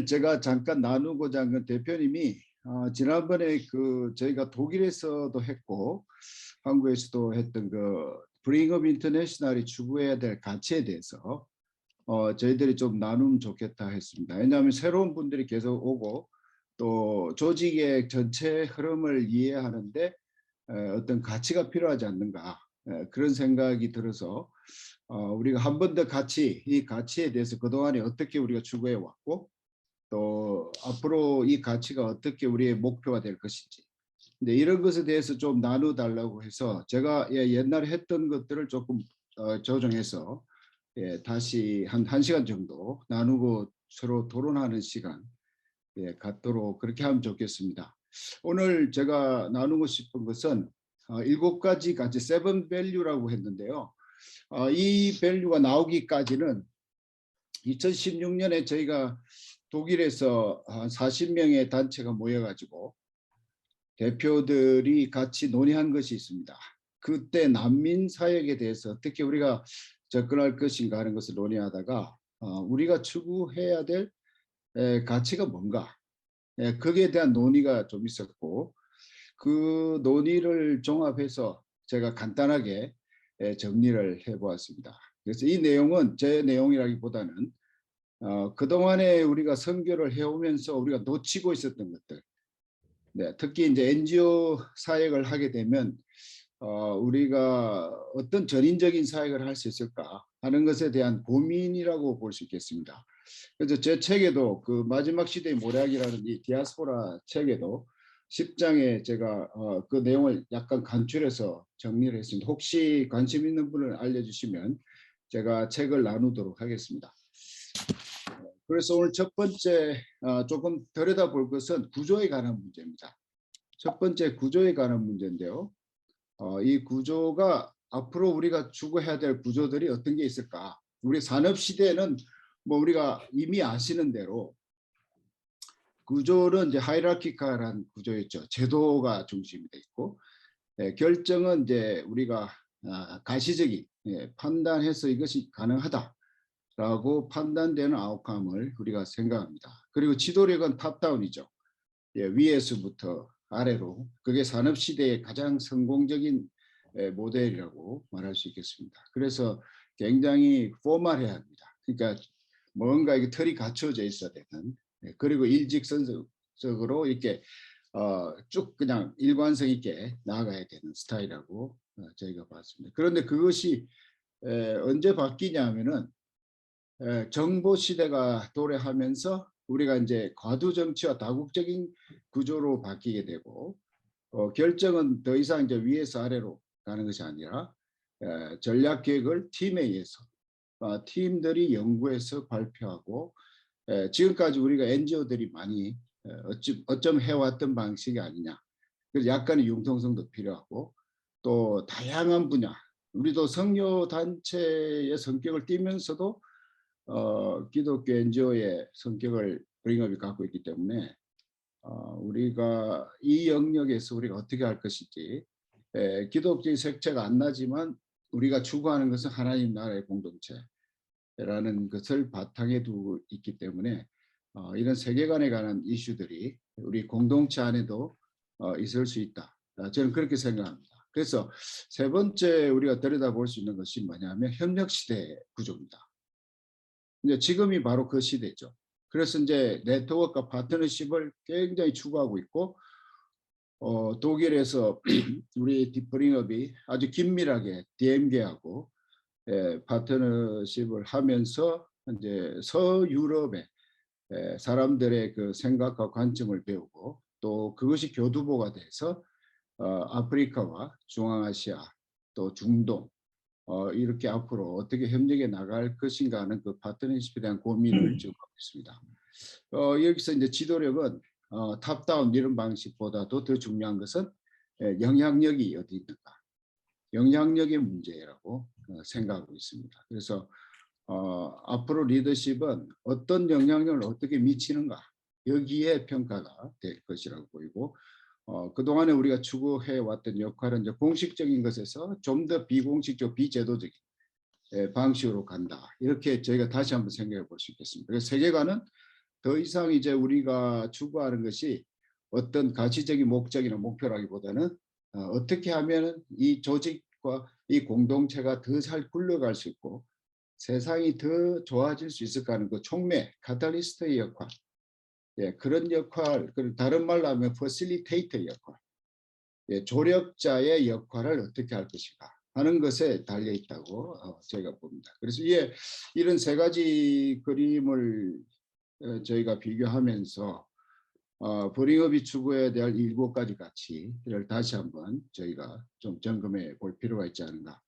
오늘 제가 잠깐 나누고자 한 건 대표님이 지난번에 저희가 독일에서도 했고 한국에서도 했던 Bring Up International이 추구해야 될 가치에 대해서 저희들이 좀 나누면 좋겠다 했습니다. 왜냐하면 새로운 분들이 계속 오고 또 조직의 전체 흐름을 이해하는데 어떤 가치가 필요하지 않는가 그런 생각이 들어서 우리가 한 번 더 이 가치에 대해서 그동안에 어떻게 우리가 추구해 왔고 또 앞으로 이 가치가 어떻게 우리의 목표가 될 것인지 근데 이런 것에 대해서 좀 나눠달라고 해서 제가 옛날에 했던 것들을 조금 조정해서 다시 한 1시간 정도 나누고 서로 토론하는 시간 갖도록 그렇게 하면 좋겠습니다. 오늘 제가 나누고 싶은 것은 7가지 가치, 7 value라고 했는데요. 이 밸류가 나오기까지는 2016년에 저희가 독일에서 한 40명의 단체가 모여가지고 대표들이 같이 논의한 것이 있습니다. 그때 난민 사역에 대해서 어떻게 우리가 접근할 것인가 하는 것을 논의하다가 우리가 추구해야 될 가치가 뭔가 거기에 대한 논의가 좀 있었고 그 논의를 종합해서 제가 간단하게 정리를 해보았습니다. 그래서 이 내용은 제 내용이라기보다는 그동안에 우리가 선교를 해오면서 우리가 놓치고 있었던 것들 특히 이제 NGO 사역을 하게 되면 우리가 어떤 전인적인 사역을 할 수 있을까 하는 것에 대한 고민이라고 볼 수 있겠습니다. 그래서 제 책에도 그 마지막 시대의 모략이라는 이 디아스포라 책에도 10장에 제가 그 내용을 약간 간추려서 정리를 했습니다. 혹시 관심 있는 분을 알려주시면 제가 책을 나누도록 하겠습니다. 그래서 오늘 첫 번째 조금 들여다볼 것은 구조에 관한 문제입니다. 첫 번째 구조에 관한 문제인데요. 이 구조가 앞으로 우리가 추구해야 될 구조들이 어떤 게 있을까? 우리 산업시대에는 뭐 우리가 이미 아시는 대로 구조는 이제 하이라키칼한 구조였죠. 제도가 중심이 돼 있고 결정은 이제 우리가 가시적인 판단해서 이것이 가능하다라고 판단되는 아웃컴을 우리가 생각합니다. 그리고 지도력은 탑다운이죠. 위에서부터 아래로 그게 산업시대의 가장 성공적인 모델이라고 말할 수 있겠습니다. 그래서 굉장히 포멀해야 합니다. 그러니까 뭔가 이게 틀이 갖춰져 있어야 되는 그리고 일직선적으로 이렇게 쭉 그냥 일관성 있게 나아가야 되는 스타일이라고 저희가 봤습니다. 그런데 그것이 언제 바뀌냐면은 정보 시대가 도래하면서 우리가 이제 과도 정치와 다국적인 구조로 바뀌게 되고 결정은 더 이상 이제 위에서 아래로 가는 것이 아니라 전략 계획을 팀에 의해서 팀들이 연구해서 발표하고 지금까지 우리가 NGO들이 많이 어쩜 해왔던 방식이 아니냐. 그래서 약간의 융통성도 필요하고 또 다양한 분야 우리도 선교 단체의 성격을 띠면서도 기독교 NGO의 성격을 브링업이 갖고 있기 때문에 우리가 이 영역에서 우리가 어떻게 할 것인지 기독교의 색채가 안 나지만 우리가 추구하는 것은 하나님 나라의 공동체라는 것을 바탕에 두고 있기 때문에 이런 세계관에 관한 이슈들이 우리 공동체 안에도 있을 수 있다. 저는 그렇게 생각합니다. 그래서 세 번째 우리가 들여다볼 수 있는 것이 뭐냐면 협력시대 구조입니다. 이제 지금이 바로 그 시대죠. 그래서 이제 네트워크와 파트너십을 굉장히 추구하고 있고 독일에서 우리 브링업이 아주 긴밀하게 DM계하고 파트너십을 하면서 이제 서유럽의 사람들의 그 생각과 관점을 배우고 또 그것이 교두보가 돼서 아프리카와 중앙아시아 또 중동 이렇게 앞으로 어떻게 협력해 나갈 것인가 하는 그 파트너십에 대한 고민을 지금 하고 있습니다. 여기서 이제 지도력은 탑다운 이런 방식보다도 더 중요한 것은 영향력이 어디 있는가. 영향력의 문제라고 생각하고 있습니다. 그래서 앞으로 리더십은 어떤 영향력을 어떻게 미치는가 여기에 평가가 될 것이라고 보이고 그동안에 우리가 추구해왔던 역할은 이제 공식적인 것에서 좀 더 비공식적 비제도적인 방식으로 간다. 이렇게 저희가 다시 한번 생각해 볼 수 있겠습니다. 그래서 세계관은 더 이상 이제 우리가 추구하는 것이 어떤 가치적인 목적이나 목표라기보다는 어떻게 하면 이 조직과 이 공동체가 더 잘 굴러갈 수 있고 세상이 더 좋아질 수 있을까 하는 그 촉매, 카탈리스트의 역할, 예, 그런 역할, 다른 말로 하면 퍼실리테이터의 역할, 예, 조력자의 역할을 어떻게 할 것인가 하는 것에 달려 있다고 제가 봅니다. 그래서 이런 세 가지 그림을 저희가 비교하면서 불잉업이 추구해야 될 7가지 가치를 다시 한번 저희가 좀 점검해 볼 필요가 있지 않은가,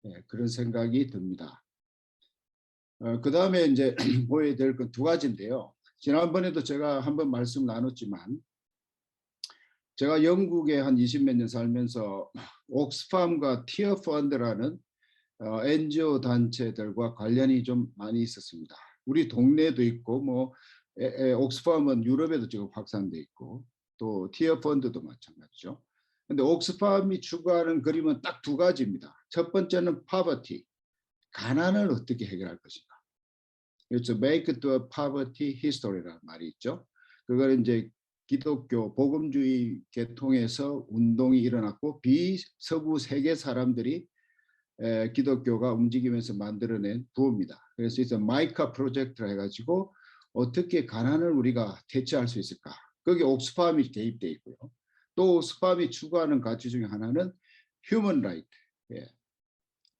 예, 그런 생각이 듭니다. 그 다음에 이제 보여야 될 건 2가지인데요. 지난번에도 제가 한번 말씀 나눴지만 제가 영국에 한 20몇 년 살면서 옥스팜과 티어 펀드라는 NGO 단체들과 관련이 좀 많이 있었습니다. 우리 동네도 있고 뭐 옥스팜은 유럽에도 지금 확산돼 있고 또 티어 펀드도 마찬가지죠. 근데 옥스팜이 추구하는 그림은 딱 2가지입니다. 첫 번째는 poverty, 가난을 어떻게 해결할 것인가. 그래서 make the poverty history라는 말이 있죠. 그걸 이제 기독교 복음주의 계통에서 운동이 일어났고 비서구 세계 사람들이 기독교가 움직이면서 만들어낸 부호입니다. 그래서 이제 마이카 프로젝트를 해가지고 어떻게 가난을 우리가 대체할 수 있을까. 거기 옥스팜이 개입되어 있고요. 또 옥스팜이 추구하는 가치 중에 하나는 휴먼 라이트, 예,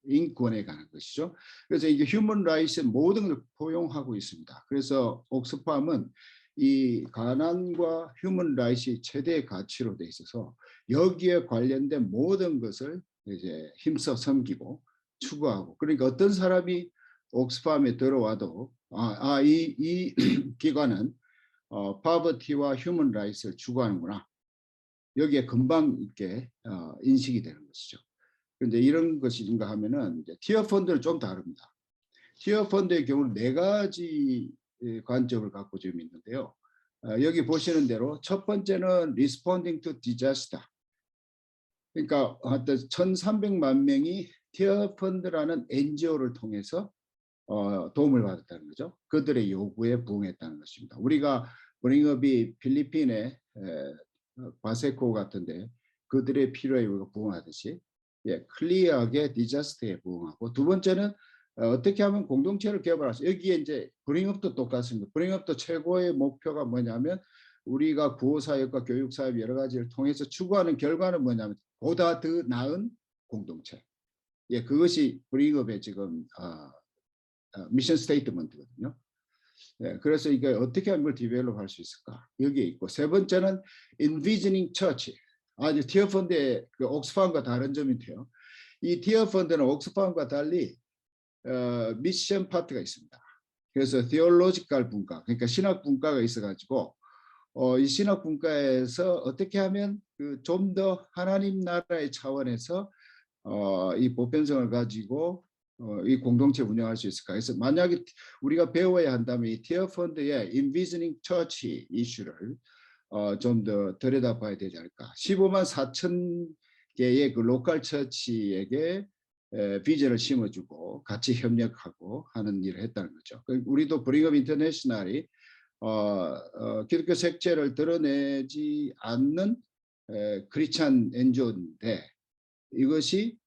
인권에 관한 것이죠. 그래서 이게 휴먼 라이트의 모든 걸 포용하고 있습니다. 그래서 옥스팜은 이 가난과 휴먼 라이트의 최대 가치로 돼 있어서 여기에 관련된 모든 것을 이제 힘써 섬기고 추구하고, 그러니까 어떤 사람이 옥스팜에 들어와도 이 기관은 파버티와 휴먼 라이트를 추구하는구나, 여기에 금방 있게 인식이 되는 것이죠. 근데 이런 것인가 하면은 이제 티어 펀드는 좀 다릅니다. 티어 펀드의 경우는 4가지 관점을 갖고 좀 있는데요. 여기 보시는 대로 첫 번째는 responding to disaster. 그러니까 1,300만 명이 티어 펀드라는 NGO를 통해서 도움을 받았다는 거죠. 그들의 요구에 부응했다는 것입니다. 우리가 브링업이 필리핀의 바세코 같은데 그들의 필요에 부응하듯이, 예, 클리어하게 디자스터에 부응하고, 2번째는 어떻게 하면 공동체를 개발할 수, 여기에 이제 브링업도 똑같습니다. 브링업도 최고의 목표가 뭐냐면 우리가 구호사역과 교육사역 여러 가지를 통해서 추구하는 결과는 뭐냐면 보다 더 나은 공동체, 예, 그것이 브링업의 지금 미션 스테이트먼트거든요. 네, 그래서 이게 어떻게 하면 걸 디벨롭 할 수 있을까? 여기에 있고, 3번째는 envisioning church. 아주 티어 펀드의 그 옥스팜과 다른 점인데요. 이 티어 펀드는 옥스팜과 달리 미션 파트가 있습니다. 그래서 theological 분과, 그러니까 신학 분과가 있어가지고 이 신학 분과에서 어떻게 하면 그 좀 더 하나님 나라의 차원에서 이 보편성을 가지고 이 공동체 운영할 수 있을까? 그래서 만약에 우리가 배워야 한다면 이 티어 펀드의 envisioning church 이슈를 좀 더 들여다봐야 되지 않을까. 15만 4천 개의 그 로컬 처치에게 비전을 심어주고 같이 협력하고 하는 일을 했다는 거죠. 우리도 브링업 인터내셔널이 기독교 색채를 드러내지 않는 크리스찬 NGO인데 이것이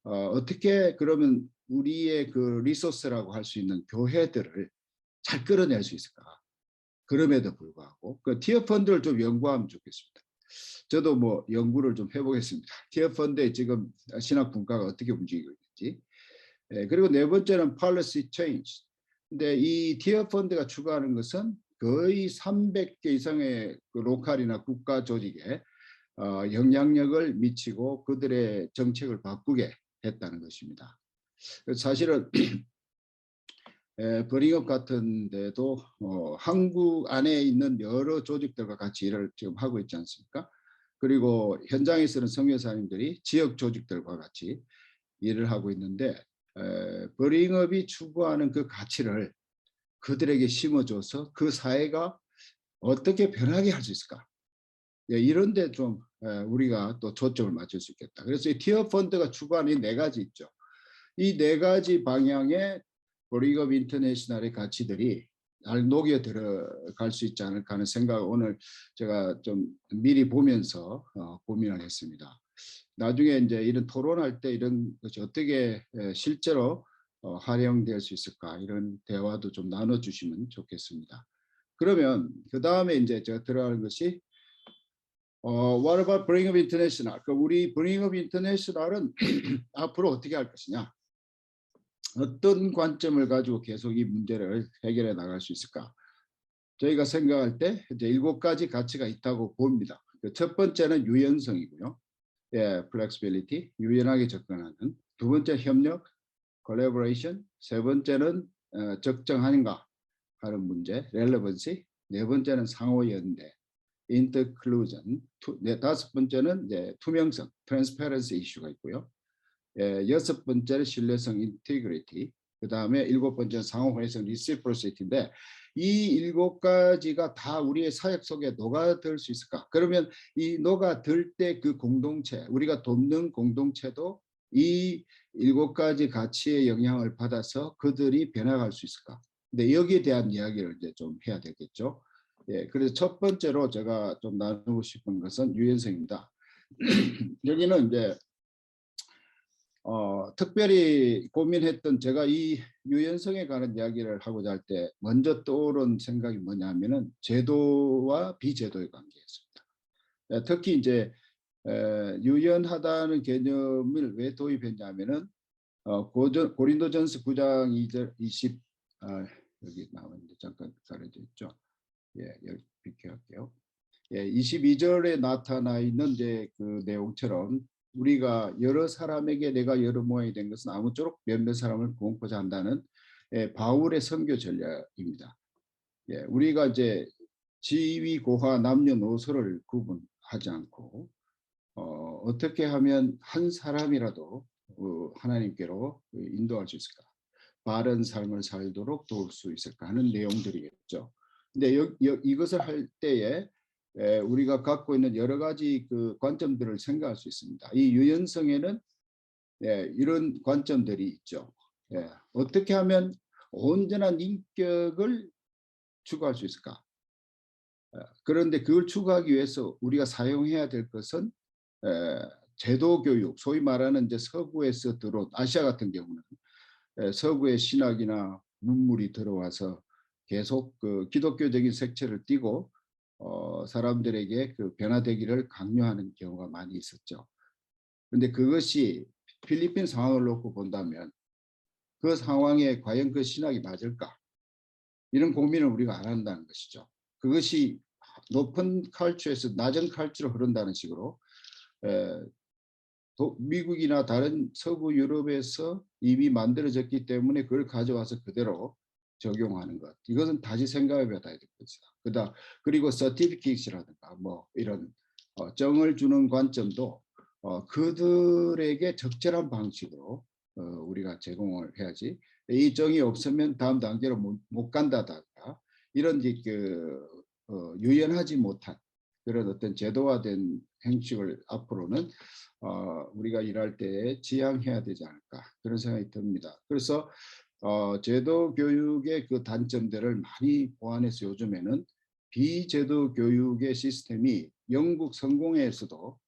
어떻게 그러면 우리의 그 리소스라고 할 수 있는 교회들을 잘 끌어낼 수 있을까? 그럼에도 불구하고 그 티어 펀드를 좀 연구하면 좋겠습니다. 저도 뭐 연구를 좀 해보겠습니다. 티어 펀드의 지금 신학 분과가 어떻게 움직이고 있는지. 그리고 4번째는 policy change. 근데 이 티어 펀드가 추구하는 것은 거의 300개 이상의 그 로컬이나 국가 조직에 영향력을 미치고 그들의 정책을 바꾸게 했다는 것입니다. 사실은 브링업 같은 데도 한국 안에 있는 여러 조직들과 같이 일을 지금 하고 있지 않습니까? 그리고 현장에서는 선교사님들이 지역 조직들과 같이 일을 하고 있는데 브링업이 추구하는 그 가치를 그들에게 심어줘서 그 사회가 어떻게 변하게 할 수 있을까? 예, 이런 데 좀 우리가 또 초점을 맞출 수 있겠다. 그래서 이 티어 펀드가 추구하는 이 4가지 있죠. 이 4가지 방향의 브링업 인터내셔널의 가치들이 잘 녹여 들어갈 수 있지 않을까 하는 생각을 오늘 제가 좀 미리 보면서 고민을 했습니다. 나중에 이제 이런 토론할 때 이런 것이 어떻게 실제로 활용될 수 있을까 이런 대화도 좀 나눠주시면 좋겠습니다. 그러면 그 다음에 이제 제가 들어가는 것이 What about Bring Up International? 그 우리 Bring Up International은 앞으로 어떻게 할 것이냐? 어떤 관점을 가지고 계속 이 문제를 해결해 나갈 수 있을까? 저희가 생각할 때 이제 7가지 가치가 있다고 봅니다. 첫 번째는 유연성이고요. 예, flexibility, 유연하게 접근하는. 두 번째 협력, collaboration. 세 번째는 적정한가 하는 문제, relevancy. 네 번째는 상호 연대, inclusion. 다섯 번째는 이제 투명성, transparency 이슈가 있고요. 여섯 번째는 신뢰성, integrity. 그 다음에 일곱 번째는 상호회성, reciprocity인데 이 7가지가 다 우리의 사역 속에 녹아들 수 있을까? 그러면 이 녹아들 때 그 공동체, 우리가 돕는 공동체도 이 7가지 가치의 영향을 받아서 그들이 변화할 수 있을까? 근데 여기에 대한 이야기를 이제 좀 해야 되겠죠. 예, 그래서 첫 번째로 제가 좀 나누고 싶은 것은 유연성입니다. 여기는 이제 특별히 고민했던 제가 이 유연성에 관한 이야기를 하고자 할 때 먼저 떠오른 생각이 뭐냐면은 제도와 비제도의 관계였습니다. 특히 이제 유연하다는 개념을 왜 도입했냐면은 고린도전서 9장 2절 20 여기 나오는데 잠깐 가려져 있죠. 예, 여기 비켜할게요. 예, 22절에 나타나 있는 이제 그 내용처럼 우리가 여러 사람에게 내가 여러 모양이 된 것은 아무쪼록 몇몇 사람을 구원코자 한다는 바울의 선교 전략입니다. 예, 우리가 이제 지위 고하 남녀노소를 구분하지 않고 어떻게 하면 한 사람이라도 하나님께로 인도할 수 있을까? 바른 삶을 살도록 도울 수 있을까 하는 내용들이겠죠. 근데 이것을 할 때에 우리가 갖고 있는 여러 가지 그 관점들을 생각할 수 있습니다. 이 유연성에는 이런 관점들이 있죠. 어떻게 하면 온전한 인격을 추구할 수 있을까? 그런데 그걸 추구하기 위해서 우리가 사용해야 될 것은 제도 교육, 소위 말하는 이제 서구에서 들어온 아시아 같은 경우는 서구의 신학이나 문물이 들어와서 계속 그 기독교적인 색채를 띠고 사람들에게 그 변화되기를 강요하는 경우가 많이 있었죠. 그런데 그것이 필리핀 상황을 놓고 본다면 그 상황에 과연 그 신학이 맞을까? 이런 고민을 우리가 안 한다는 것이죠. 그것이 높은 칼추에서 낮은 칼추로 흐른다는 식으로 미국이나 다른 서구 유럽에서 이미 만들어졌기 때문에 그걸 가져와서 그대로 적용하는 것. 이것은 다시 생각해 봐야 될 것이다. 그리고 서티피케이트라든가 뭐 이런 정을 주는 관점도 그들에게 적절한 방식으로 우리가 제공을 해야지. 이 정이 없으면 다음 단계로 못 간다든가 이런 유연하지 못한 그런 어떤 제도화된 행식을 앞으로는 우리가 일할 때 지향해야 되지 않을까 그런 생각이 듭니다. 그래서 제도 교육의 그 단점들을 많이 보완해서 요즘에는 비제도 교육의 시스템이 영국 성공회에서도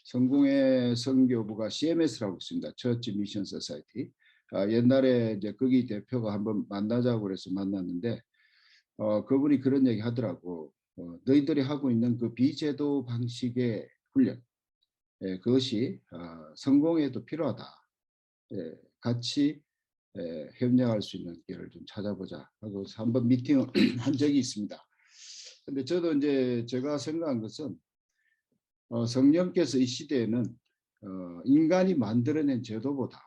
성공회 선교부가 CMS라고 있습니다. 처치 미션 소사이티. 옛날에 이제 거기 대표가 한번 만나자고 그래서 만났는데 그분이 그런 얘기 하더라고. 너희들이 하고 있는 그 비제도 방식의 훈련 그것이 성공에도 필요하다. 같이 협력할 수 있는 길을 좀 찾아보자 하고 한번 미팅을 한 적이 있습니다. 근데 저도 이제 제가 생각한 것은 성령께서 이 시대에는 인간이 만들어낸 제도보다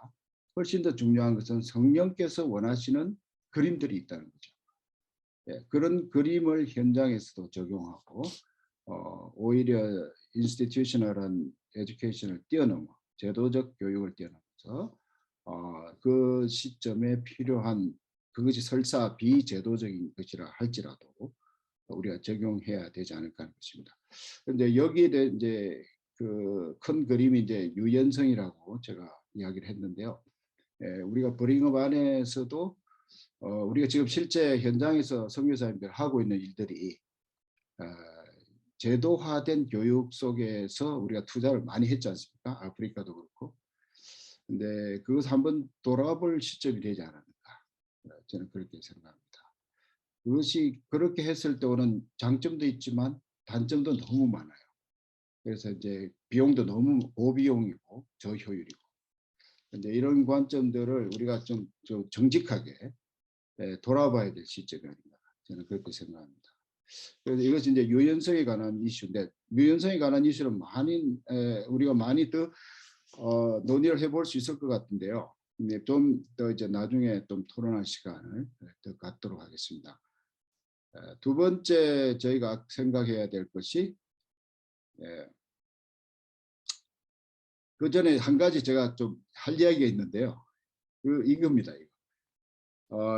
훨씬 더 중요한 것은 성령께서 원하시는 그림들이 있다는 거죠. 그런 그림을 현장에서도 적용하고 오히려 인스티튜셔널한 에듀케이션을 뛰어넘어 제도적 교육을 뛰어넘어서 그 시점에 필요한 그것이 설사 비제도적인 것이라 할지라도 우리가 적용해야 되지 않을까 하는 것입니다. 그런데 여기에 대해 이제 그 큰 그림이 이제 유연성이라고 제가 이야기를 했는데요. 우리가 브링업 안에서도 우리가 지금 실제 현장에서 선교사님들 하고 있는 일들이 어, 제도화된 교육 속에서 우리가 투자를 많이 했지 않습니까? 아프리카도 그렇고. 근데 그것 한번 돌아볼 시점이 되지 않았는가. 저는 그렇게 생각합니다. 그것이 그렇게 했을 때 오는 장점도 있지만 단점도 너무 많아요. 그래서 이제 비용도 너무 고비용이고 저효율이고. 근데 이런 관점들을 우리가 좀 정직하게 돌아봐야 될 시점이 아닌가. 저는 그렇게 생각합니다. 그래서 이것이 이제 유연성에 관한 이슈인데 유연성에 관한 이슈는 우리가 많이 더 논의를 해볼 수 있을 것 같은데요. 좀 더 이제 나중에 좀 토론할 시간을 더 갖도록 하겠습니다. 두 번째 저희가 생각해야 될 것이 그 전에 한 가지 제가 좀 할 이야기가 있는데요. 이겁니다.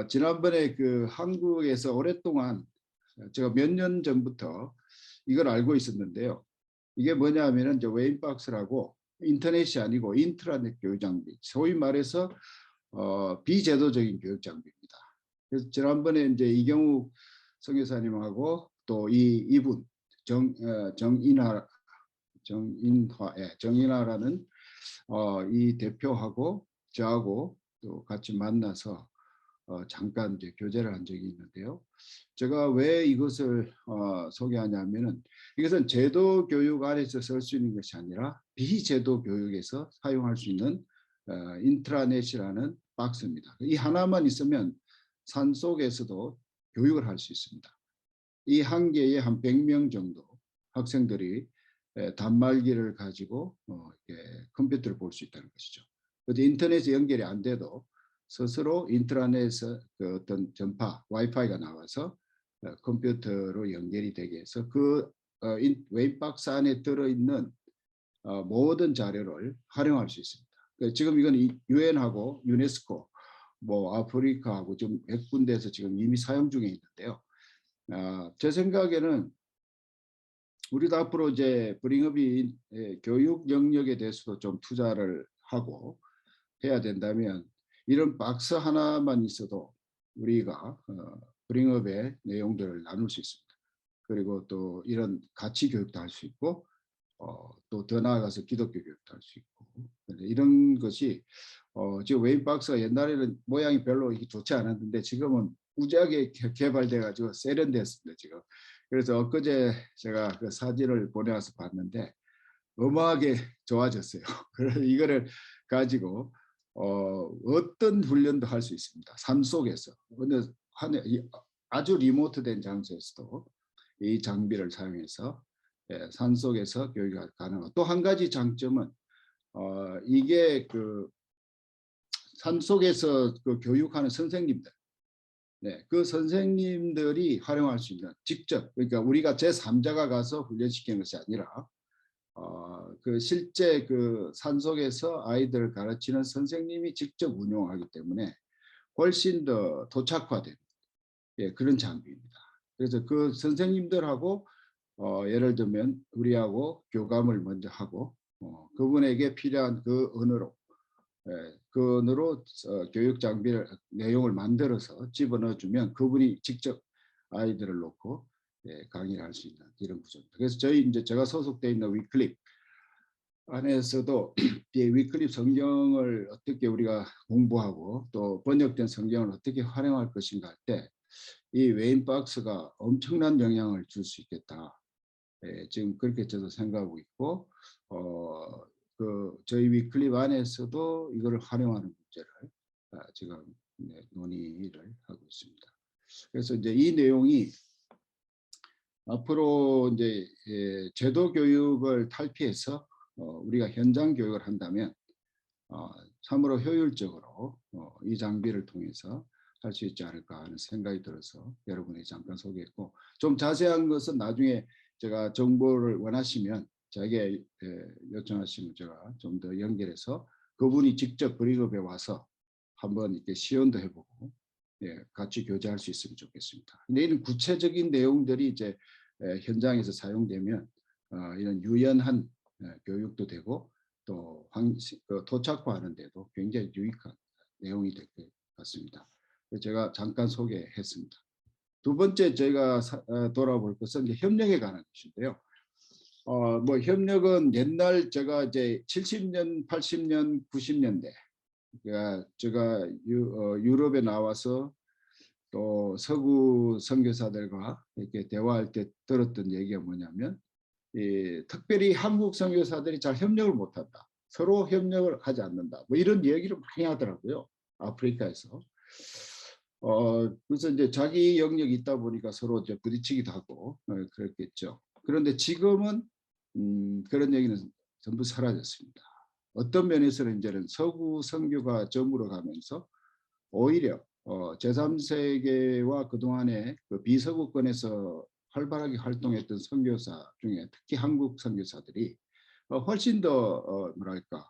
지난번에 그 한국에서 오랫동안 제가 몇 년 전부터 이걸 알고 있었는데요. 이게 뭐냐면은 이제 웨인박스라고 인터넷이 아니고 인트라넷 교육 장비, 소위 말해서 비제도적인 교육 장비입니다. 그래서 지난번에 이제 이경욱 선교사님하고 또 이분 정인화라는 이 대표하고 저하고 또 같이 만나서 잠깐 이제 교제를 한 적이 있는데요. 제가 왜 이것을 소개하냐면은 이것은 제도 교육 안에서 쓸 수 있는 것이 아니라 비제도 교육에서 사용할 수 있는 인트라넷이라는 박스입니다. 이 하나만 있으면 산속에서도 교육을 할 수 있습니다. 이 한 개에 한 100명 정도 학생들이 단말기를 가지고 컴퓨터를 볼 수 있다는 것이죠. 인터넷에 연결이 안 돼도 스스로 인트라넷에서 그 어떤 전파, 와이파이가 나와서 컴퓨터로 연결이 되게 해서 그 웨이박스 안에 들어있는 모든 자료를 활용할 수 있습니다. 지금 이건 유엔하고 유네스코, 뭐 아프리카하고 좀 100군데에서 지금 이미 사용 중에 있는데요. 제 생각에는 우리도 앞으로 이제 브링업이 교육 영역에 대해서도 좀 투자를 하고 해야 된다면 이런 박스 하나만 있어도 우리가 브링업의 내용들을 나눌 수 있습니다. 그리고 또 이런 가치 교육도 할 수 있고 또 더 나아가서 기독교 교육도 할 수 있고 이런 것이 지금 웨인박스가 옛날에는 모양이 별로 좋지 않았는데 지금은 우지하게 개발돼 가지고 세련됐습니다 지금. 그래서 엊그제 제가 그 사진을 보내와서 봤는데 어마하게 좋아졌어요. 그래서 이거를 가지고 어떤 훈련도 할 수 있습니다. 산 속에서 아주 리모트된 장소에서도 이 장비를 사용해서 산 속에서 교육이 가능하고 또 한 가지 장점은 이게 그 산 속에서 그 교육하는 선생님들, 그 선생님들이 활용할 수 있는 직접 그러니까 우리가 제3자가 가서 훈련시키는 것이 아니라 그 실제 그 산속에서 아이들을 가르치는 선생님이 직접 운영하기 때문에 훨씬 더 도착화된 그런 장비입니다. 그래서 그 선생님들하고 예를 들면 우리하고 교감을 먼저 하고 그분에게 필요한 그 언어로 교육 장비를 내용을 만들어서 집어넣어주면 그분이 직접 아이들을 놓고 강의를 할 수 있는 이런 구조입니다. 그래서 제가 소속돼 있는 위클립 안에서도 이 위클립 성경을 어떻게 우리가 공부하고 또 번역된 성경을 어떻게 활용할 것인가 할 때 이 웨인박스가 엄청난 영향을 줄 수 있겠다. 지금 그렇게 저도 생각하고 있고 저희 위클립 안에서도 이거를 활용하는 문제를 지금 논의를 하고 있습니다. 그래서 이제 이 내용이 앞으로 이제 제도 교육을 탈피해서 우리가 현장 교육을 한다면 참으로 효율적으로 이 장비를 통해서 할 수 있지 않을까 하는 생각이 들어서 여러분에게 잠깐 소개했고 좀 자세한 것은 나중에 제가 정보를 원하시면 저에게 요청하시면 제가 좀 더 연결해서 그분이 직접 브리급에 와서 한번 이렇게 시연도 해보고 같이 교제할 수 있으면 좋겠습니다. 근데 이런 구체적인 내용들이 이제 현장에서 사용되면 이런 유연한 교육도 되고 또 도착화하는 데도 굉장히 유익한 내용이 될 것 같습니다. 제가 잠깐 소개했습니다. 두 번째 제가 돌아볼 것은 이제 협력에 관한 것인데요. 뭐 협력은 옛날 제가 이제 70년, 80년, 90년대 제가 유럽에 나와서 또 서구 선교사들과 이렇게 대화할 때 들었던 얘기가 뭐냐면 특별히 한국 선교사들이 잘 협력을 못한다. 서로 협력을 하지 않는다. 뭐 이런 얘기를 많이 하더라고요. 아프리카에서. 그래서 이제 자기 영역이 있다 보니까 서로 이제 부딪히기도 하고 그랬겠죠. 그런데 지금은 그런 얘기는 전부 사라졌습니다. 어떤 면에서는 이제는 서구 선교가 저물어 가면서 오히려 제3세계와 그동안에 그 비서구권에서 활발하게 활동했던 선교사 중에 특히 한국 선교사들이 훨씬 더 뭐랄까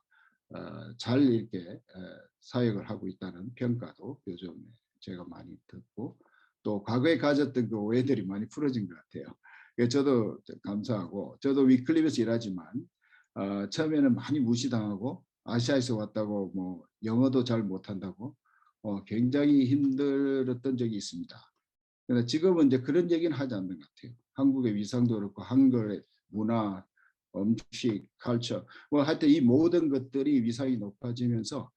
잘 이렇게 사역을 하고 있다는 평가도 요즘에 제가 많이 듣고 또 과거에 가졌던 그 오해들이 많이 풀어진 것 같아요. 저도 감사하고 저도 위클립에서 일하지만 처음에는 많이 무시당하고 아시아에서 왔다고 뭐 영어도 잘 못한다고 굉장히 힘들었던 적이 있습니다. 그런데 지금은 이제 그런 얘기는 하지 않는 것 같아요. 한국의 위상도 그렇고 한글의 문화, 음식, 컬처 뭐 하여튼 이 모든 것들이 위상이 높아지면서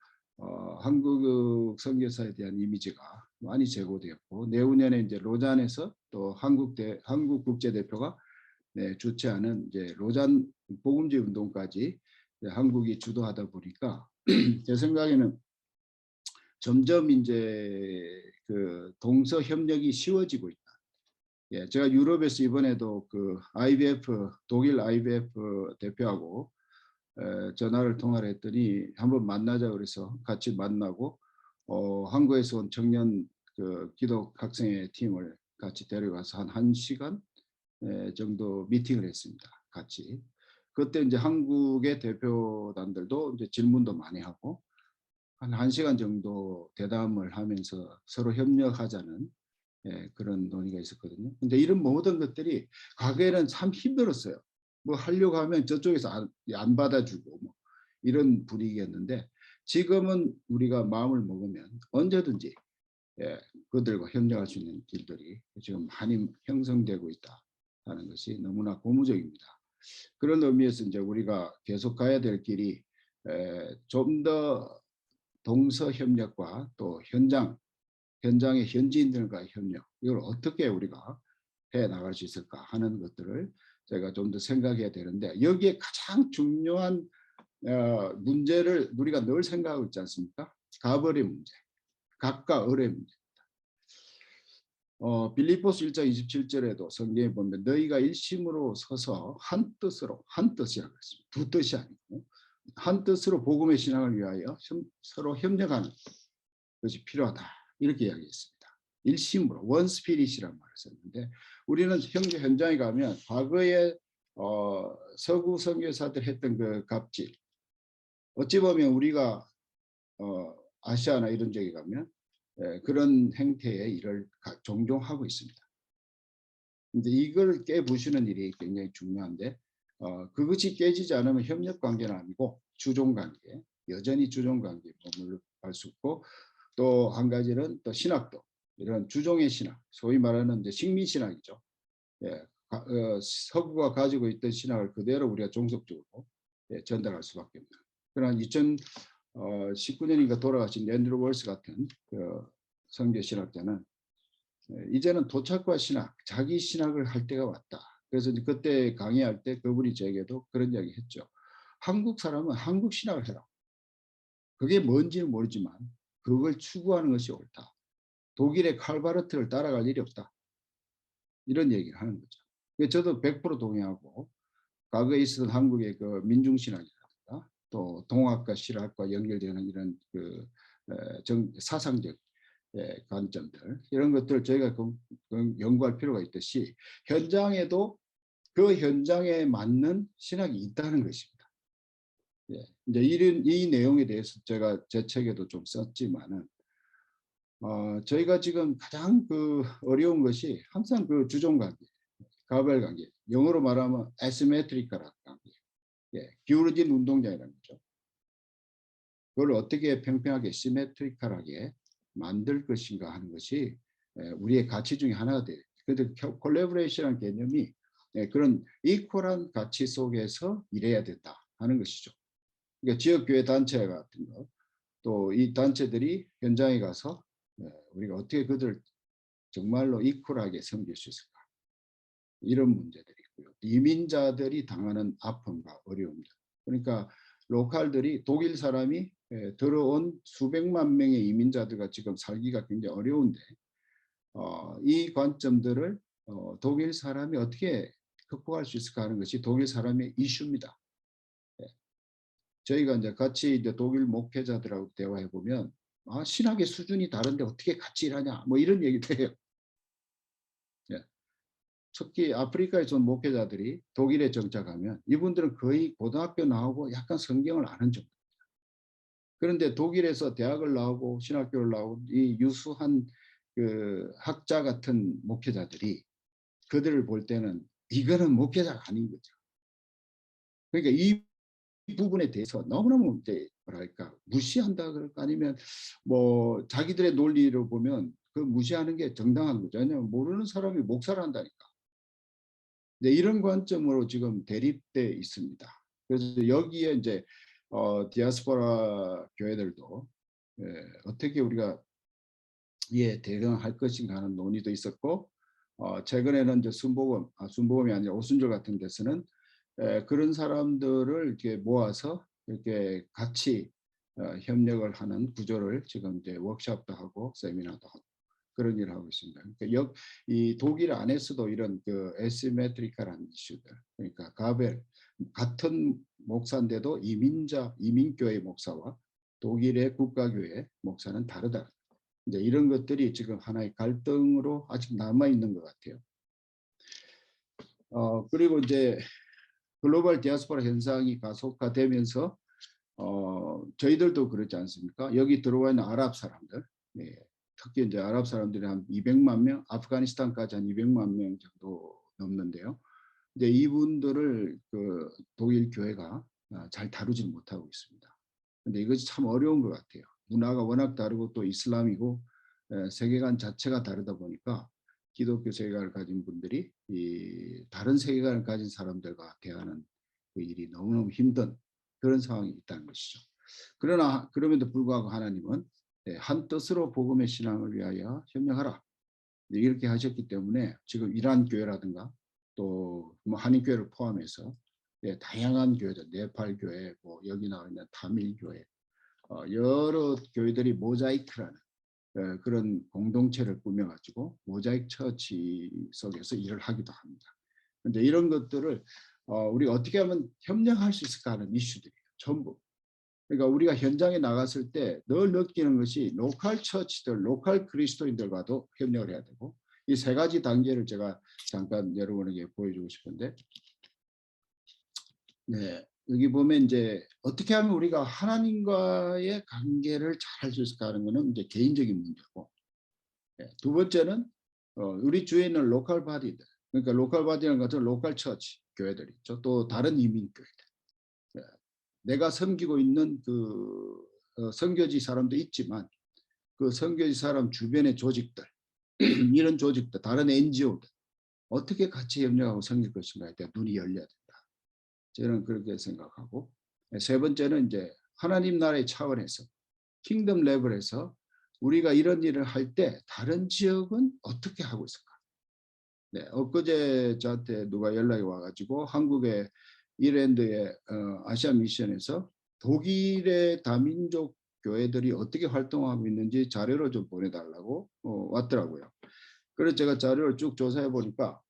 한국 선교사에 대한 이미지가 많이 제고되었고 내후년에 이제 로잔에서 또 한국 국제대표가 주최하는 이제 로잔 복음제 운동까지 한국이 주도하다 보니까 제 생각에는 점점 이제 그 동서 협력이 쉬워지고 있다. 예, 제가 유럽에서 이번에도 그 IBF 독일 IBF 대표하고 전화를 통화를 했더니 한번 만나자 그래서 같이 만나고 한국에서 온 청년 그 기독 학생회 팀을 같이 데려가서 한 1시간 정도 미팅을 했습니다. 같이. 그때 이제 한국의 대표단들도 이제 질문도 많이 하고 한 1시간 정도 대담을 하면서 서로 협력하자는 그런 논의가 있었거든요. 근데 이런 모든 것들이 과거에는 참 힘들었어요. 뭐 하려고 하면 저쪽에서 안 받아주고 뭐 이런 분위기였는데 지금은 우리가 마음을 먹으면 언제든지 그들과 협력할 수 있는 길들이 지금 많이 형성되고 있다 하는 것이 너무나 고무적입니다. 그런 의미에서 이제 우리가 계속 가야 될 길이 좀 더 동서 협력과 또 현장의 현지인들과의 협력 이걸 어떻게 우리가 해 나갈 수 있을까 하는 것들을 제가 좀 더 생각해야 되는데 여기에 가장 중요한 문제를 우리가 늘 생각하고 있지 않습니까? 가벌의 문제, 각과 을의 문제. 빌립보서 1장 27절에도 성경에 보면 너희가 일심으로 서서 한 뜻이라고 했습니다. 두 뜻이 아니고 한 뜻으로 복음의 신앙을 위하여 서로 협력하는 것이 필요하다. 이렇게 이야기했습니다. 일심으로 원스피릿이라는 말을 썼는데 우리는 형제 현장에 가면 과거에 서구 선교사들 했던 그 갑질 어찌 보면 우리가 아시아나 이런 쪽에 가면 그런 행태의 일을 종종 하고 있습니다. 근데 이걸 깨부수는 일이 굉장히 중요한데 그것이 깨지지 않으면 협력 관계는 아니고 주종 관계, 여전히 주종 관계에 머물러갈 수 있고 또 한 가지는 또 신학도 이런 주종의 신학, 소위 말하는 이제 식민 신학이죠. 예, 서구가 가지고 있던 신학을 그대로 우리가 종속적으로 전달할 수밖에 없는. 그러나 2019년인가 돌아가신 앤드루 월스 같은 그 선교 신학자는 이제는 도착과 신학, 자기 신학을 할 때가 왔다. 그래서 그때 강의할 때 그분이 저에게도 그런 이야기 했죠. 한국 사람은 한국 신학을 해라. 그게 뭔지는 모르지만 그걸 추구하는 것이 옳다. 독일의 칼바르트를 따라갈 일이 없다. 이런 얘기를 하는 거죠. 저도 100% 동의하고 과거에 있었던 한국의 그 민중신학이라든가 또 동학과 실학과 연결되는 이런 그 사상적 관점들 이런 것들을 저희가 연구할 필요가 있듯이 현장에도 그 현장에 맞는 신학이 있다는 것입니다. 이제 이 내용에 대해서 제가 제 책에도 좀 썼지만은 저희가 지금 가장 그 어려운 것이 항상 그 주종 관계, 가벌 관계, 영어로 말하면 asymmetrical한 관계, 기울어진 운동장이라는 거죠. 그걸 어떻게 평평하게 시메트리컬하게 만들 것인가 하는 것이 우리의 가치 중에 하나가 돼요. 그런데 콜래보레이션이라는 개념이 그런 이퀄한 가치 속에서 일해야 된다 하는 것이죠. 그러니까 지역교회 단체 같은 거, 또 이 단체들이 현장에 가서 우리가 어떻게 그들을 정말로 이퀄하게 섬길 수 있을까, 이런 문제들이 있고요. 이민자들이 당하는 아픔과 어려움들, 그러니까 로컬들이, 독일 사람이 들어온 수백만 명의 이민자들과 지금 살기가 굉장히 어려운데 이 관점들을 독일 사람이 어떻게 극복할 수 있을까 하는 것이 독일 사람의 이슈입니다. 저희가 이제 같이 이제 독일 목회자들하고 대화해 보면 신학의 수준이 다른데 어떻게 같이 일하냐, 뭐 이런 얘기도 해요. 특히 아프리카에서 온 목회자들이 독일에 정착하면 이분들은 거의 고등학교 나오고 약간 성경을 아는 정도. 그런데 독일에서 대학을 나오고 신학교를 나온 이 유수한 그 학자 같은 목회자들이 그들을 볼 때는 이거는 목회자가 아닌 거죠. 그러니까 이 부분에 대해서 너무너무 이제 뭐랄까 무시한다 그럴까, 아니면 뭐 자기들의 논리로 보면 그 무시하는 게 정당한 거죠. 왜냐하면 모르는 사람이 목사를 한다니까. 네, 이런 관점으로 지금 대립돼 있습니다. 그래서 여기에 이제 디아스포라 교회들도 어떻게 우리가 이에 대응할 것인가 하는 논의도 있었고, 최근에는 이제 순복음이 아니라 오순절 같은 데서는 그런 사람들을 이렇게 모아서 이렇게 같이 협력을 하는 구조를 지금 이제 워크숍도 하고 세미나도 하고 그런 일을 하고 있습니다. 그러니까 이 독일 안에서도 이런 그 에시메트리카라는 이슈들, 그러니까 같은 목사인데도 이민교회 목사와 독일의 국가교회 목사는 다르다. 이제 이런 것들이 지금 하나의 갈등으로 아직 남아 있는 것 같아요. 그리고 이제 글로벌 디아스포라 현상이 가속화되면서 저희들도 그렇지 않습니까? 여기 들어와 있는 아랍 사람들, 특히 이제 아랍 사람들이 한 200만 명, 아프가니스탄까지 한 200만 명 정도 넘는데요. 이제 이분들을 그 독일 교회가 잘 다루지 못하고 있습니다. 근데 이것이 참 어려운 것 같아요. 문화가 워낙 다르고 또 이슬람이고 세계관 자체가 다르다 보니까 기독교 세계관을 가진 분들이 이 다른 세계관을 가진 사람들과 대하는 그 일이 너무너무 힘든 그런 상황이 있다는 것이죠. 그러나 그럼에도 불구하고 하나님은 한 뜻으로 복음의 신앙을 위하여 협력하라 이렇게 하셨기 때문에 지금 이란 교회라든가 또 뭐 한인교회를 포함해서 다양한 교회들, 네팔 교회, 뭐 여기 나와 있는 타밀 교회, 여러 교회들이 모자이크라는 그런 공동체를 꾸며가지고 모자이크 처치 속에서 일을 하기도 합니다. 그런데 이런 것들을 우리가 어떻게 하면 협력할 수 있을까 하는 이슈들이에요. 전부. 그러니까 우리가 현장에 나갔을 때 늘 느끼는 것이 로컬 처치들, 로컬 그리스도인들과도 협력을 해야 되고, 이 세 가지 단계를 제가 잠깐 여러분에게 보여주고 싶은데, 네, 여기 보면 이제 어떻게 하면 우리가 하나님과의 관계를 잘 할 수 있을까 하는 것은 이제 개인적인 문제고, 두 번째는 우리 주위에 있는 로컬 바디들, 그러니까 로컬 바디라는 것은 로컬 처치 교회들 있죠. 또 다른 이민 교회들. 내가 섬기고 있는 그 선교지 사람도 있지만 그 선교지 사람 주변의 조직들, 이런 조직들, 다른 NGO들 어떻게 같이 협력하고 섬길 것인가에 대한 눈이 열려야 된다. 저는 그렇게 생각하고, 세 번째는 이제 하나님 나라의 차원에서 킹덤 레벨에서 우리가 이런 일을 할 때 다른 지역은 어떻게 하고 있을까? 네, 엊그제 저한테 누가 연락이 와가지고 한국의 이랜드의 아시아 미션에서 독일의 다민족 교회들이 어떻게 활동하고 있는지 자료를 좀 보내달라고 왔더라고요. 그래서 제가 자료를 쭉 조사해 보니까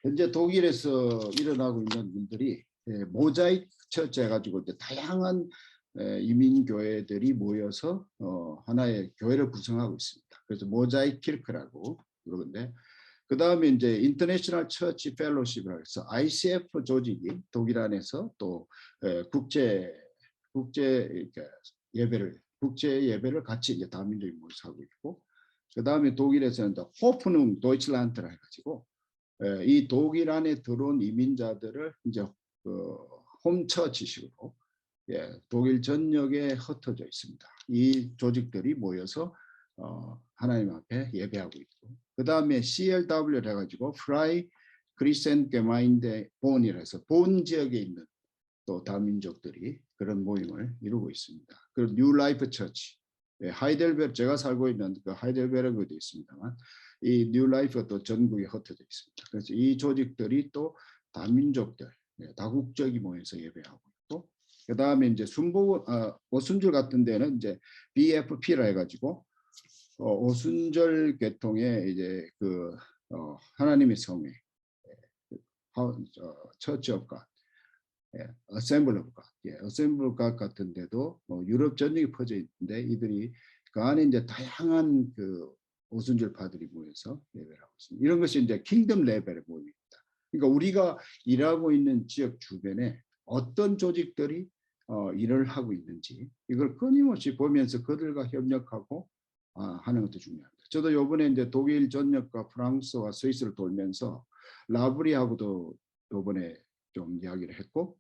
현재 독일에서 일어나고 있는 일들이 모자이크 처치 해가지고 다양한 이민 교회들이 모여서 하나의 교회를 구성하고 있습니다. 그래서 모자이크 키르크라고 그러는데, 그 다음에 이제 인터내셔널 처치 펠로십이라고 해서 ICF 조직이 독일 안에서 또 국제 예배를 같이 이제 다민족이 모여서 하고 있고, 그 다음에 독일에서는 호프눔 도이칠란드라 해가지고 이 독일 안에 들어온 이민자들을 이제 홈처치식으로 독일 전역에 흩어져 있습니다. 이 조직들이 모여서 하나님 앞에 예배하고 있고, 그 다음에 CLW를 해가지고 프라이 크리센 게마인데 본이라 해서 본 지역에 있는 또 다민족들이 그런 모임을 이루고 있습니다. 그리고 뉴 라이프 처치, 하이델베르, 제가 살고 있는 그 하이델베르그도 있습니다만 이 뉴 라이프가 또 전국에 흩어져 있습니다. 그래서 이 조직들이 또 다민족들, 다국적이 모여서 예배하고 있고, 그 다음에 이제 오순절 같은 데는 이제 BFP라 해가지고 오순절 계통의 이제 그 하나님의 성회, 처치 오브 갓, 어셈블 오브 갓, 어셈블 오브 갓 같은 데도 유럽 전역에 퍼져 있는데 이들이 그 안에 이제 다양한 그 오순절파들이 모여서 예배를 하고 있습니다. 이런 것이 이제 킹덤 레벨의 모임입니다. 그러니까 우리가 일하고 있는 지역 주변에 어떤 조직들이 일을 하고 있는지 이걸 끊임없이 보면서 그들과 협력하고 하는 것도 중요합니다. 저도 이번에 이제 독일 전역과 프랑스와 스위스를 돌면서 라브리하고도 이번에 좀 이야기를 했고,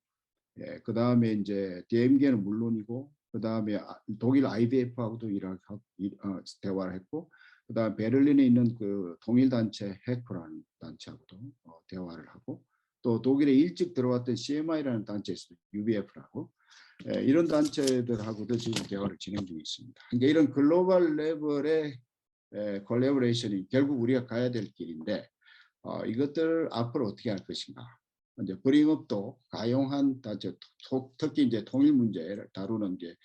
그 다음에 이제 DM계는 물론이고, 그 다음에 독일 IDF하고도 대화를 했고, 그 다음 베를린에 있는 그 동일단체 해커라는 단체하고도 대화를 하고, 또 독일에 일찍 들어왔던 CMI라는 단체에서 UBF라고 이런 단체들하고도 지금 대화를 진행 중에 있습니다. 그러니까 이런 글로벌 레벨의 콜래보레이션이 결국 우리가 가야 될 길인데 이것들 앞으로 어떻게 할 것인가. 이제 브링업도 가용한 단체, 특히 이제 통일 문제를 다루는 게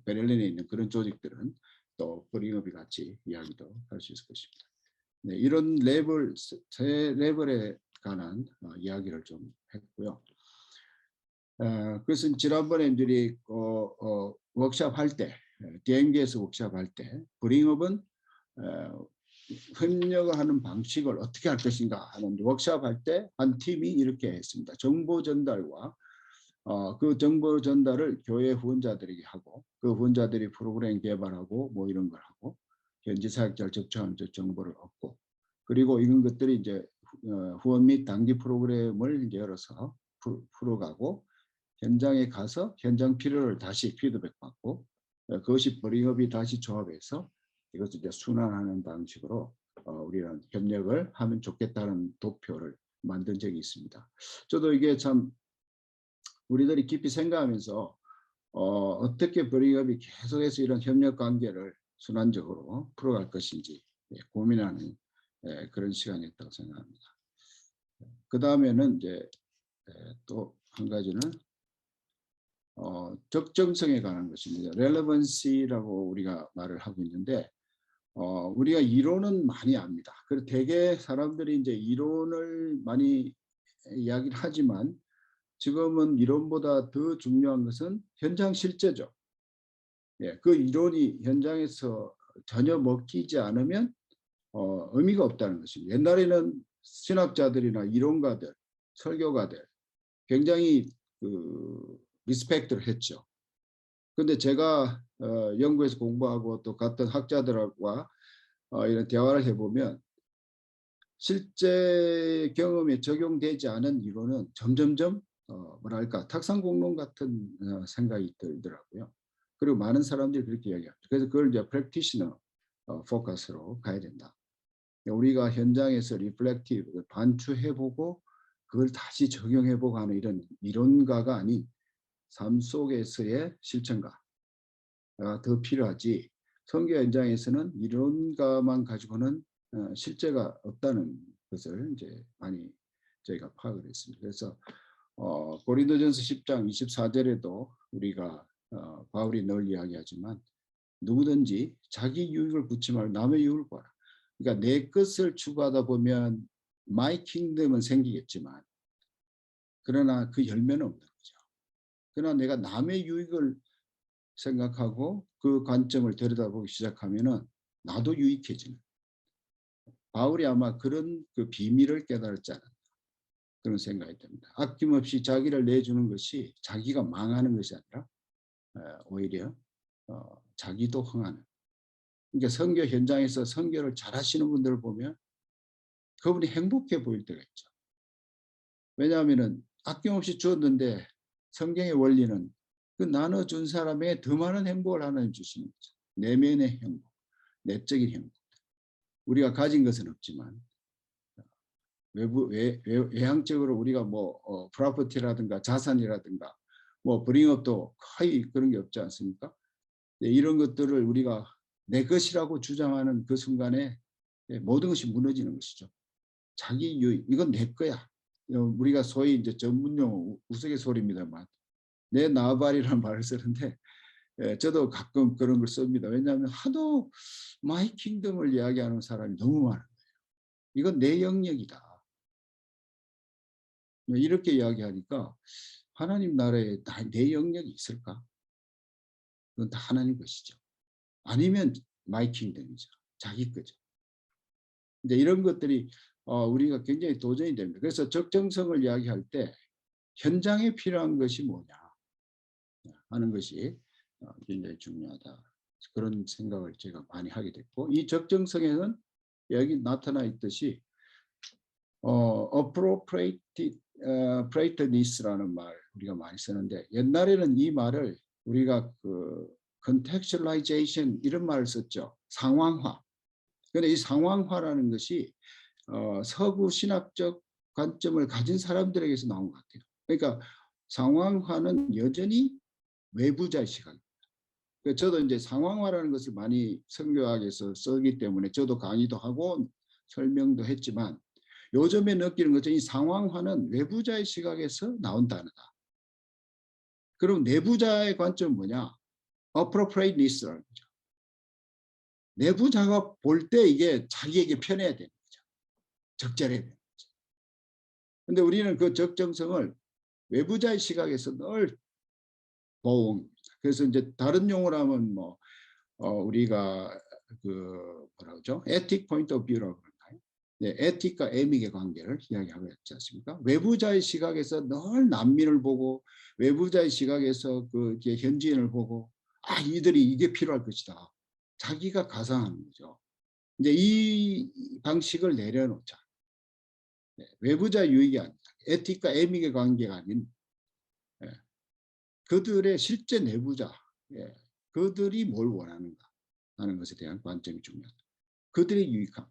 베를린에 있는 그런 조직들은 또 브링업이 같이 이야기도 할 수 있을 것입니다. 네, 이런 레벨, 세 레벨에 관한 이야기를 좀 했고요. 그래서 지난번에 우리 워크샵 할 때, DM계에서 워크샵 할 때 브링업은 협력하는 방식을 어떻게 할 것인가 하는 워크샵 할 때 한 팀이 이렇게 했습니다. 정보 전달과 그 정보 전달을 교회 후원자들에게 하고 그 후원자들이 프로그램 개발하고 뭐 이런 걸 하고 현지 사역자를 접촉하는 정보를 얻고, 그리고 이런 것들이 이제 후원 및 단기 프로그램을 이제 열어서 풀어가고 현장에 가서 현장 필요를 다시 피드백 받고 그것이 브링업이 다시 조합해서 이것을 이제 순환하는 방식으로 우리는 협력을 하면 좋겠다는 도표를 만든 적이 있습니다. 저도 이게 참 우리들이 깊이 생각하면서 어떻게 브링업이 계속해서 이런 협력 관계를 순환적으로 풀어갈 것인지 고민하는 그런 시간이었다고 생각합니다. 그 다음에는 이제 또 한 가지는 적정성에 관한 것입니다. relevancy라고 우리가 말을 하고 있는데 우리가 이론은 많이 압니다. 그리고 대개 사람들이 이제 이론을 많이 이야기를 하지만 지금은 이론보다 더 중요한 것은 현장 실제죠. 그 이론이 현장에서 전혀 먹히지 않으면 의미가 없다는 것입니다. 옛날에는 신학자들이나 이론가들, 설교가들 굉장히 리스펙트를 했죠. 그런데 제가 연구에서 공부하고 또 같은 학자들과 이런 대화를 해보면 실제 경험에 적용되지 않은 이론은 점점점 뭐랄까 탁상공론 같은 생각이 들더라고요. 그리고 많은 사람들이 그렇게 이야기합니다. 그래서 그걸 이제 프랙티셔너 포커스로 가야 된다. 우리가 현장에서 리플렉티브 반추해보고 그걸 다시 적용해보고 하는 이런 이론가가 아닌 삶 속에서의 실천가가 더 필요하지, 선교 현장에서는 이론가만 가지고는 실제가 없다는 것을 이제 많이 저희가 파악을 했습니다. 그래서 고린도전서 10장 24절에도 우리가 바울이 늘 이야기하지만 누구든지 자기 유익을 묻지 말고 남의 유익을 봐라. 그러니까 내 것을 추구하다 보면 마이 킹덤은 생기겠지만 그러나 그 열매는 없는 거죠. 그러나 내가 남의 유익을 생각하고 그 관점을 들여다보기 시작하면은 나도 유익해지는, 바울이 아마 그런 그 비밀을 깨달았지 않았나 그런 생각이 듭니다. 아낌없이 자기를 내주는 것이 자기가 망하는 것이 아니라 오히려 자기도 흥하는. 그러니까 선교 현장에서 선교를 잘하시는 분들을 보면 그분이 행복해 보일 때가 있죠. 왜냐하면은 아낌없이 주었는데 성경의 원리는 그 나눠준 사람에게 더 많은 행복을 하나님 주시는 거죠. 내면의 행복, 내적인 행복. 우리가 가진 것은 없지만 외향적으로 우리가 뭐 프로퍼티라든가 자산이라든가 뭐 브링업도 거의 그런 게 없지 않습니까? 네, 이런 것들을 우리가 내 것이라고 주장하는 그 순간에 모든 것이 무너지는 것이죠. 자기 유익, 이건 내 거야. 우리가 소위 이제 전문용 우스갯소리입니다만 내 나발이라는 말을 쓰는데 저도 가끔 그런 걸 씁니다. 왜냐하면 하도 마이 킹덤을 이야기하는 사람이 너무 많아요. 이건 내 영역이다. 이렇게 이야기하니까 하나님 나라에 내 영역이 있을까? 그건 다 하나님 것이죠. 아니면 마이 킹덤이죠. 자기 거죠. 근데 이런 것들이 우리가 굉장히 도전이 됩니다. 그래서 적정성을 이야기할 때 현장에 필요한 것이 뭐냐 하는 것이 굉장히 중요하다. 그런 생각을 제가 많이 하게 됐고, 이 적정성에는 여기 나타나 있듯이 appropriateness라는 말 우리가 많이 쓰는데, 옛날에는 이 말을 우리가 그 contextualization 이런 말을 썼죠. 상황화. 그런데 이 상황화라는 것이 서구 신학적 관점을 가진 사람들에게서 나온 것 같아요. 그러니까 상황화는 여전히 외부자의 시각입니다. 저도 이제 상황화라는 것을 많이 선교학에서 쓰기 때문에 저도 강의도 하고 설명도 했지만, 요즘에 느끼는 것은 이 상황화는 외부자의 시각에서 나온 단어다. 그럼 내부자의 관점은 뭐냐? appropriateness라는 거죠. 내부자가 볼 때 이게 자기에게 편해야 되는 거죠. 적절해야 되는 거죠. 근데 우리는 그 적정성을 외부자의 시각에서 늘 보호합니다. 그래서 이제 다른 용어로 하면 뭐 우리가 그 뭐라 그러죠? 에틱 포인트 오브 뷰라고 그러나요? 네, 에틱과 에믹의 관계를 이야기하고 있지 않습니까? 외부자의 시각에서 늘 난민을 보고, 외부자의 시각에서 그 현지인을 보고, 이들이 이게 필요할 것이다. 자기가 가상하는 거죠. 이제 이 방식을 내려놓자. 네, 외부자 유익이 아니다. 에틱과 에믹의 관계가 아닌 그들의 실제 내부자, 그들이 뭘 원하는가 하는 것에 대한 관점이 중요하다. 그들의 유익함.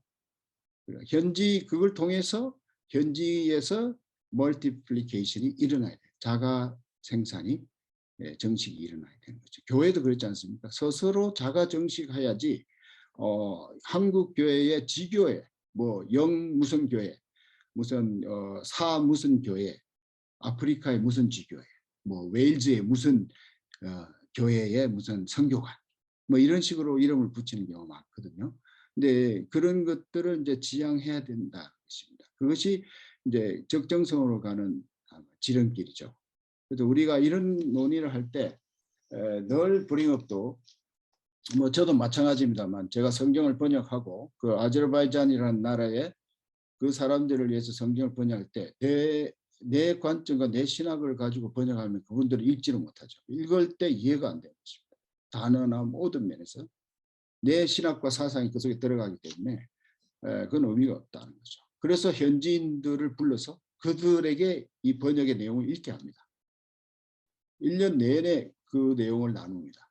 현지 그걸 통해서 현지에서 멀티플리케이션이 일어나야 돼요. 자가 생산이 정식이 일어나야 되는 거죠. 교회도 그렇지 않습니까? 스스로 자가 정식해야지 한국 교회의 지교회, 뭐 영 무슨 교회, 무슨 사 무슨 교회, 아프리카의 무슨 지교회, 뭐 웨일즈의 무슨 교회의 무슨 선교관, 뭐 이런 식으로 이름을 붙이는 경우가 많거든요. 근데 그런 것들을 이제 지양해야 된다는 것입니다. 그것이 이제 적정성으로 가는 지름길이죠. 그래서 우리가 이런 논의를 할 때 늘 브링업도, 뭐 저도 마찬가지입니다만, 제가 성경을 번역하고 그 아제르바이잔이라는 나라의 그 사람들을 위해서 성경을 번역할 때 내 관점과 내 신학을 가지고 번역하면 그분들은 읽지를 못하죠. 읽을 때 이해가 안 되는 것입니다. 단어나 모든 면에서 내 신학과 사상이 그 속에 들어가기 때문에 그건 의미가 없다는 거죠. 그래서 현지인들을 불러서 그들에게 이 번역의 내용을 읽게 합니다. 1년 내내 그 내용을 나눕니다.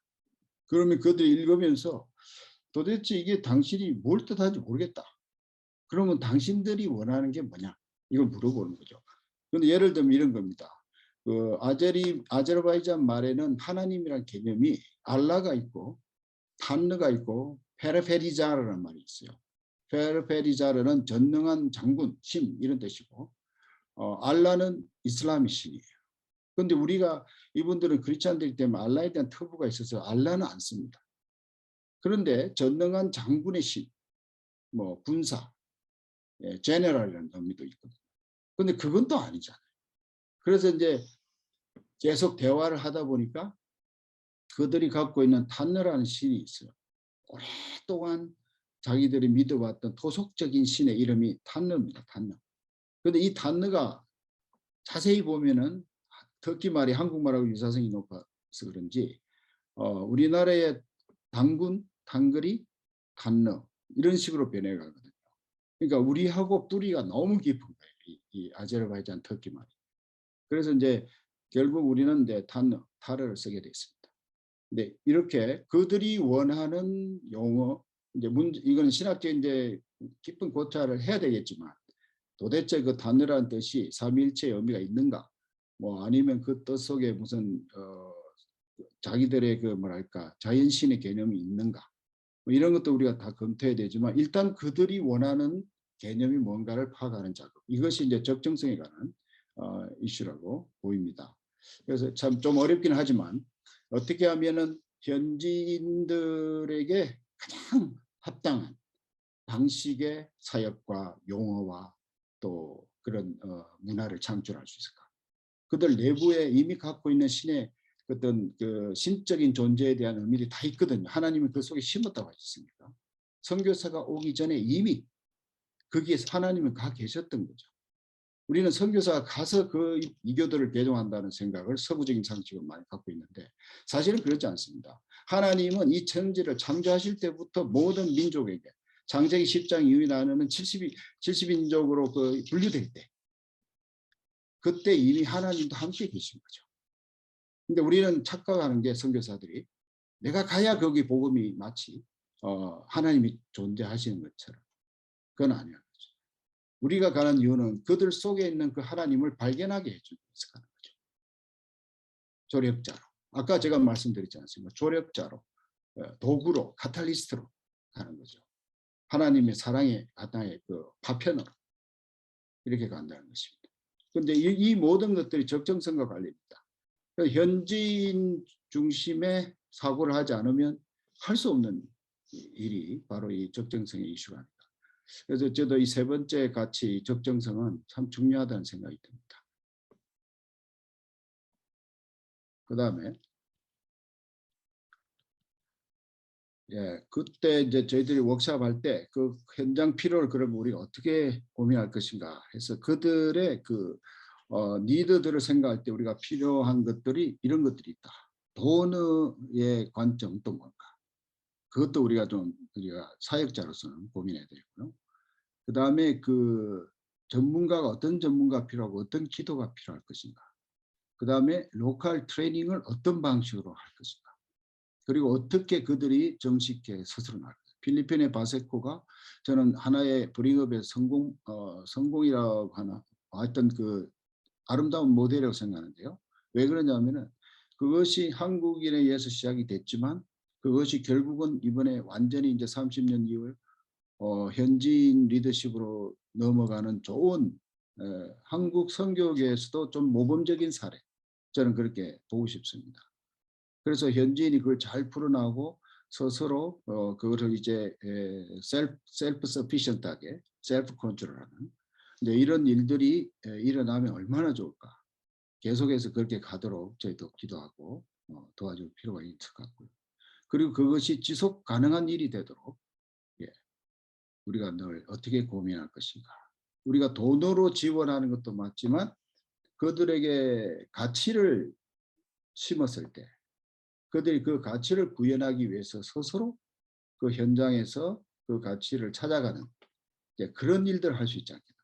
그러면 그들이 읽으면서 도대체 이게 당신이 뭘 뜻하는지 모르겠다. 그러면 당신들이 원하는 게 뭐냐? 이걸 물어보는 거죠. 그런데 예를 들면 이런 겁니다. 그 아제르바이잔 말에는 하나님이라는 개념이 알라가 있고 탄느가 있고 페르페리자르라는 말이 있어요. 페르페리자르는 전능한 장군, 신 이런 뜻이고, 알라는 이슬람의 신이에요. 그런데 우리가 이분들은 크리스찬들이기 때문에 알라에 대한 터부가 있어서 알라는 안 씁니다. 그런데 전능한 장군의 신, 뭐 군사, 제너럴이라는 의미도 있거든요. 근데 그건 또 아니잖아요. 그래서 이제 계속 대화를 하다 보니까 그들이 갖고 있는 탄느라는 신이 있어요. 오랫동안 자기들이 믿어왔던 토속적인 신의 이름이 탄느입니다. 탄느. 그런데 이 탄느가 자세히 보면은 터키 말이 한국말하고 유사성이 높아서 그런지 우리나라의 당군, 당거리, 탄느 이런 식으로 변해가거든요. 그러니까 우리하고 뿌리가 너무 깊은 거예요. 이 아제르바이잔 터키 말이. 그래서 이제 결국 우리는 이제 타르를 쓰게 됐습니다. 근데 이렇게 그들이 원하는 용어, 이제 이거는 신학적 이제 깊은 고찰을 해야 되겠지만 도대체 그 단어란 뜻이 삼위일체의 의미가 있는가? 뭐 아니면 그 뜻 속에 무슨 자기들의 그 뭐랄까 자연신의 개념이 있는가? 뭐 이런 것도 우리가 다 검토해야 되지만 일단 그들이 원하는 개념이 뭔가를 파악하는 작업. 이것이 이제 적정성에 관한 이슈라고 보입니다. 그래서 참 좀 어렵긴 하지만 어떻게 하면은 현지인들에게 가장 합당한 방식의 사역과 용어와 또 그런 문화를 창출할 수 있을까? 그들 내부에 이미 갖고 있는 신의 어떤 그 신적인 존재에 대한 의미들이 다 있거든요. 하나님은 그 속에 심었다고 하셨습니다. 선교사가 오기 전에 이미 거기에 하나님은 가 계셨던 거죠. 우리는 선교사가 가서 그 이교도를 개종한다는 생각을 서구적인 상식을 많이 갖고 있는데 사실은 그렇지 않습니다. 하나님은 이 천지를 창조하실 때부터 모든 민족에게 창세기 10장 이후에 나누는 70인족으로 그 분류될 때 그때 이미 하나님도 함께 계신 거죠. 근데 우리는 착각하는 게 선교사들이 내가 가야 거기 복음이 마치 하나님이 존재하시는 것처럼 그건 아니야. 우리가 가는 이유는 그들 속에 있는 그 하나님을 발견하게 해주기 위해서 가는 거죠. 조력자로. 아까 제가 말씀드렸지 않습니까? 조력자로, 도구로, 카탈리스트로 가는 거죠. 하나님의 사랑의 하나의 그 파편으로 이렇게 간다는 것입니다. 그런데 이 모든 것들이 적정성과 관련입니다. 현지인 중심의 사고를 하지 않으면 할 수 없는 일이 바로 이 적정성의 이슈가 아닙니다. 그래서 저도 이 세 번째 가치 적정성은 참 중요하다는 생각이 듭니다. 그 다음에 그때 이제 저희들이 워크숍 할 때 그 현장 필요를 그러면 우리가 어떻게 고민할 것인가 해서 그들의 그 니드들을 생각할 때 우리가 필요한 것들이 이런 것들이 있다. 돈의 관점 또 뭔가. 그것도 우리가 사역자로서는 고민해야 되고요. 그 다음에 그 전문가가 어떤 전문가 필요하고 어떤 기도가 필요할 것인가. 그 다음에 로컬 트레이닝을 어떤 방식으로 할 것인가. 그리고 어떻게 그들이 정식에 스스로 나갈 것인가. 필리핀의 바세코가 저는 하나의 브링업의 성공이라고 하나 하여튼 그 아름다운 모델이라고 생각하는데요. 왜 그러냐면은 그것이 한국인에 의해서 시작이 됐지만 그것이 결국은 이번에 완전히 이제 30년 이후 현지인 리더십으로 넘어가는 좋은 한국 선교계에서도 좀 모범적인 사례 저는 그렇게 보고 싶습니다. 그래서 현지인이 그걸 잘 풀어나고 스스로 그거를 이제 셀프 서피션트하게 셀프 컨트롤하는 근데 이런 일들이 일어나면 얼마나 좋을까. 계속해서 그렇게 가도록 저희도 기도하고 도와줄 필요가 있을 것 같고요. 그리고 그것이 지속 가능한 일이 되도록 우리가 늘 어떻게 고민할 것인가. 우리가 돈으로 지원하는 것도 맞지만 그들에게 가치를 심었을 때 그들이 그 가치를 구현하기 위해서 스스로 그 현장에서 그 가치를 찾아가는 그런 일들을 할 수 있지 않겠는가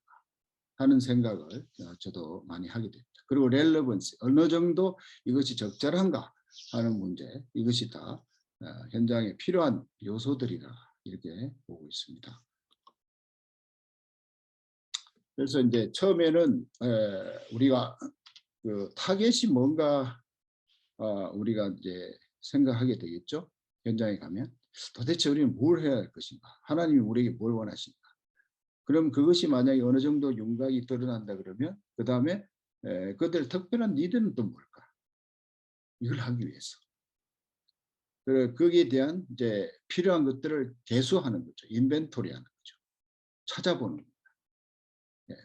하는 생각을 저도 많이 하게 됩니다. 그리고 렐러번스 어느 정도 이것이 적절한가 하는 문제 이것이 다 현장에 필요한 요소들이라 이렇게 보고 있습니다. 그래서 이제 처음에는 우리가 그 타겟이 뭔가 우리가 이제 생각하게 되겠죠. 현장에 가면 도대체 우리는 뭘 해야 할 것인가? 하나님이 우리에게 뭘 원하십니까? 그럼 그것이 만약에 어느 정도 윤곽이 드러난다 그러면 그 다음에 그들 특별한 니드는 또 뭘까? 이걸 하기 위해서. 거기에 대한 이제 필요한 것들을 개수하는 거죠. 인벤토리하는 거죠. 찾아보는 거죠.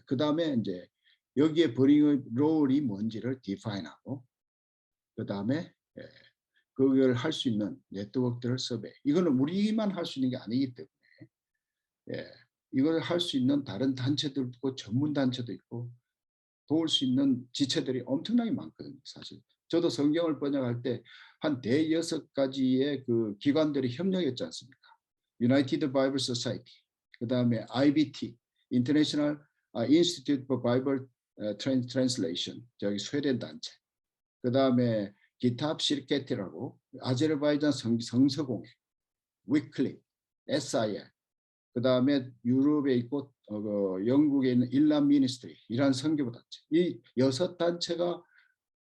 그 다음에 이제 여기에 버링의 롤이 뭔지를 디파인하고 그 다음에 그걸 할 수 있는 네트워크들을 섭외. 이거는 우리만 할 수 있는 게 아니기 때문에 이걸 할 수 있는 다른 단체들도 있고 전문 단체도 있고 도울 수 있는 지체들이 엄청나게 많거든요. 사실 저도 성경을 번역할 때 한 5-6가지의 그 기관들이 협력했지 않습니까? United Bible Society, 그 다음에 IBT, International Institute for Bible Translation, 저기 스웨덴 단체, 그 다음에 기탑 시르케티라고 아제르바이잔 성서공회, 위클리, SIL, 그 다음에 유럽에 있고 영국에 있는 일란 미니스트리, 이란 선교부 단체, 이 6단체가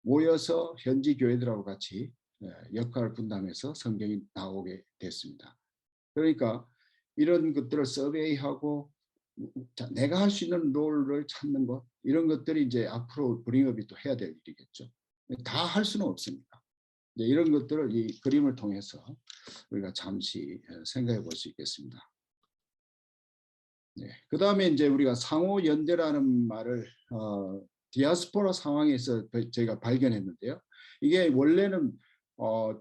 모여서 현지 교회들하고 같이 역할을 분담해서 성경이 나오게 됐습니다. 그러니까 이런 것들을 서베이하고 내가 할 수 있는 롤을 찾는 것, 이런 것들이 이제 앞으로 브링업이 또 해야 될 일이겠죠. 다 할 수는 없습니다. 이런 것들을 이 그림을 통해서 우리가 잠시 생각해 볼 수 있겠습니다. 네. 그 다음에 이제 우리가 상호 연대라는 말을 디아스포라 상황에서 저희가 발견했는데요. 이게 원래는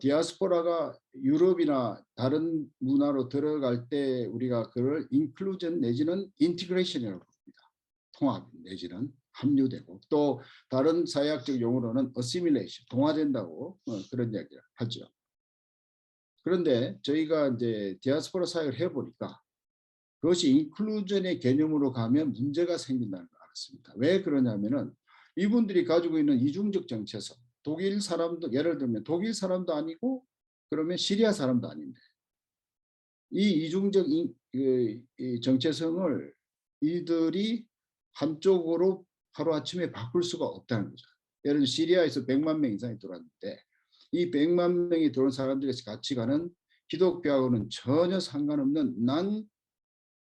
디아스포라가 유럽이나 다른 문화로 들어갈 때 우리가 그걸 인클루전 내지는 인티그레이션이라고 부릅니다. 통합 내지는 합류되고, 또 다른 사회학적 용어로는 어시밀레이션, 동화된다고 그런 이야기를 하죠. 그런데 저희가 이제 디아스포라 사역을 해보니까 그것이 인클루전의 개념으로 가면 문제가 생긴다는 걸 알았습니다. 왜 그러냐면은 이분들이 가지고 있는 이중적 정체성, 독일 사람도, 예를 들면 독일 사람도 아니고 그러면 시리아 사람도 아닌데, 이 이중적 정체성을 이들이 한쪽으로 하루아침에 바꿀 수가 없다는 거죠. 예를 들어 시리아에서 100만 명 이상이 들어왔는데 이 100만 명이 들어온 사람들이 같이 가는 기독교하고는 전혀 상관없는 난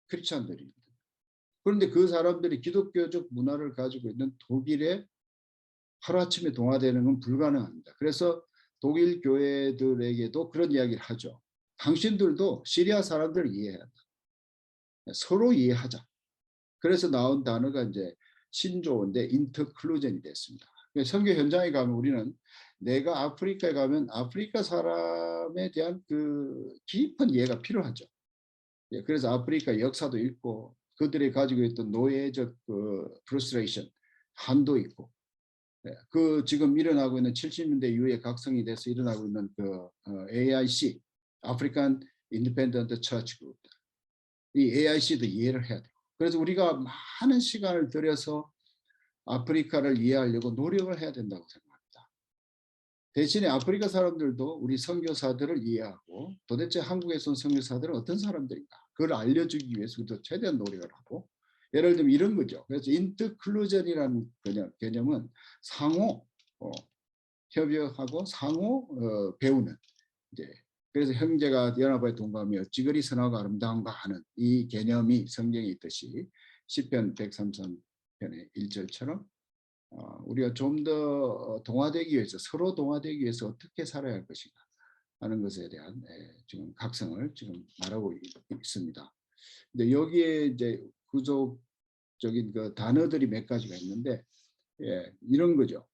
크리스찬들입니다. 그런데 그 사람들이 기독교적 문화를 가지고 있는 독일에 하루아침에 동화되는 건 불가능합니다. 그래서 독일 교회들에게도 그런 이야기를 하죠. 당신들도 시리아 사람들을 이해해야 한다. 서로 이해하자. 그래서 나온 단어가 이제 신조어인데 인터클루전이 됐습니다. 선교 현장에 가면 우리는 내가 아프리카에 가면 아프리카 사람에 대한 그 깊은 이해가 필요하죠. 그래서 아프리카 역사도 있고 그들이 가지고 있던 노예적 프러스트레이션, 한도 있고, 그 지금 일어나고 있는 70년대 이후에 각성이 돼서 일어나고 있는 그 AIC, 아프리칸 인디펜던트 처치 그룹, 이 AIC도 이해를 해야 돼요. 그래서 우리가 많은 시간을 들여서 아프리카를 이해하려고 노력을 해야 된다고 생각합니다. 대신에 아프리카 사람들도 우리 선교사들을 이해하고 도대체 한국에서 온 선교사들은 어떤 사람들인가, 그걸 알려주기 위해서 최대한 노력을 하고, 예를 들면 이런 거죠. 그래서 인터클루전이라는 개념은 상호 협력하고 상호 배우는, 이제 그래서 형제가 연합하여 동감하며 어찌 그리 선하고 아름다운가 하는 이 개념이 성경에 있듯이 시편 133편의 1절처럼 우리가 좀 더 동화되기 위해서, 서로 동화되기 위해서 어떻게 살아야 할 것인가 하는 것에 대한 지금 각성을 지금 말하고 있습니다. 근데 여기에 이제 구조적인 그 단어들이 몇 가지가 있는데, 이런 거죠.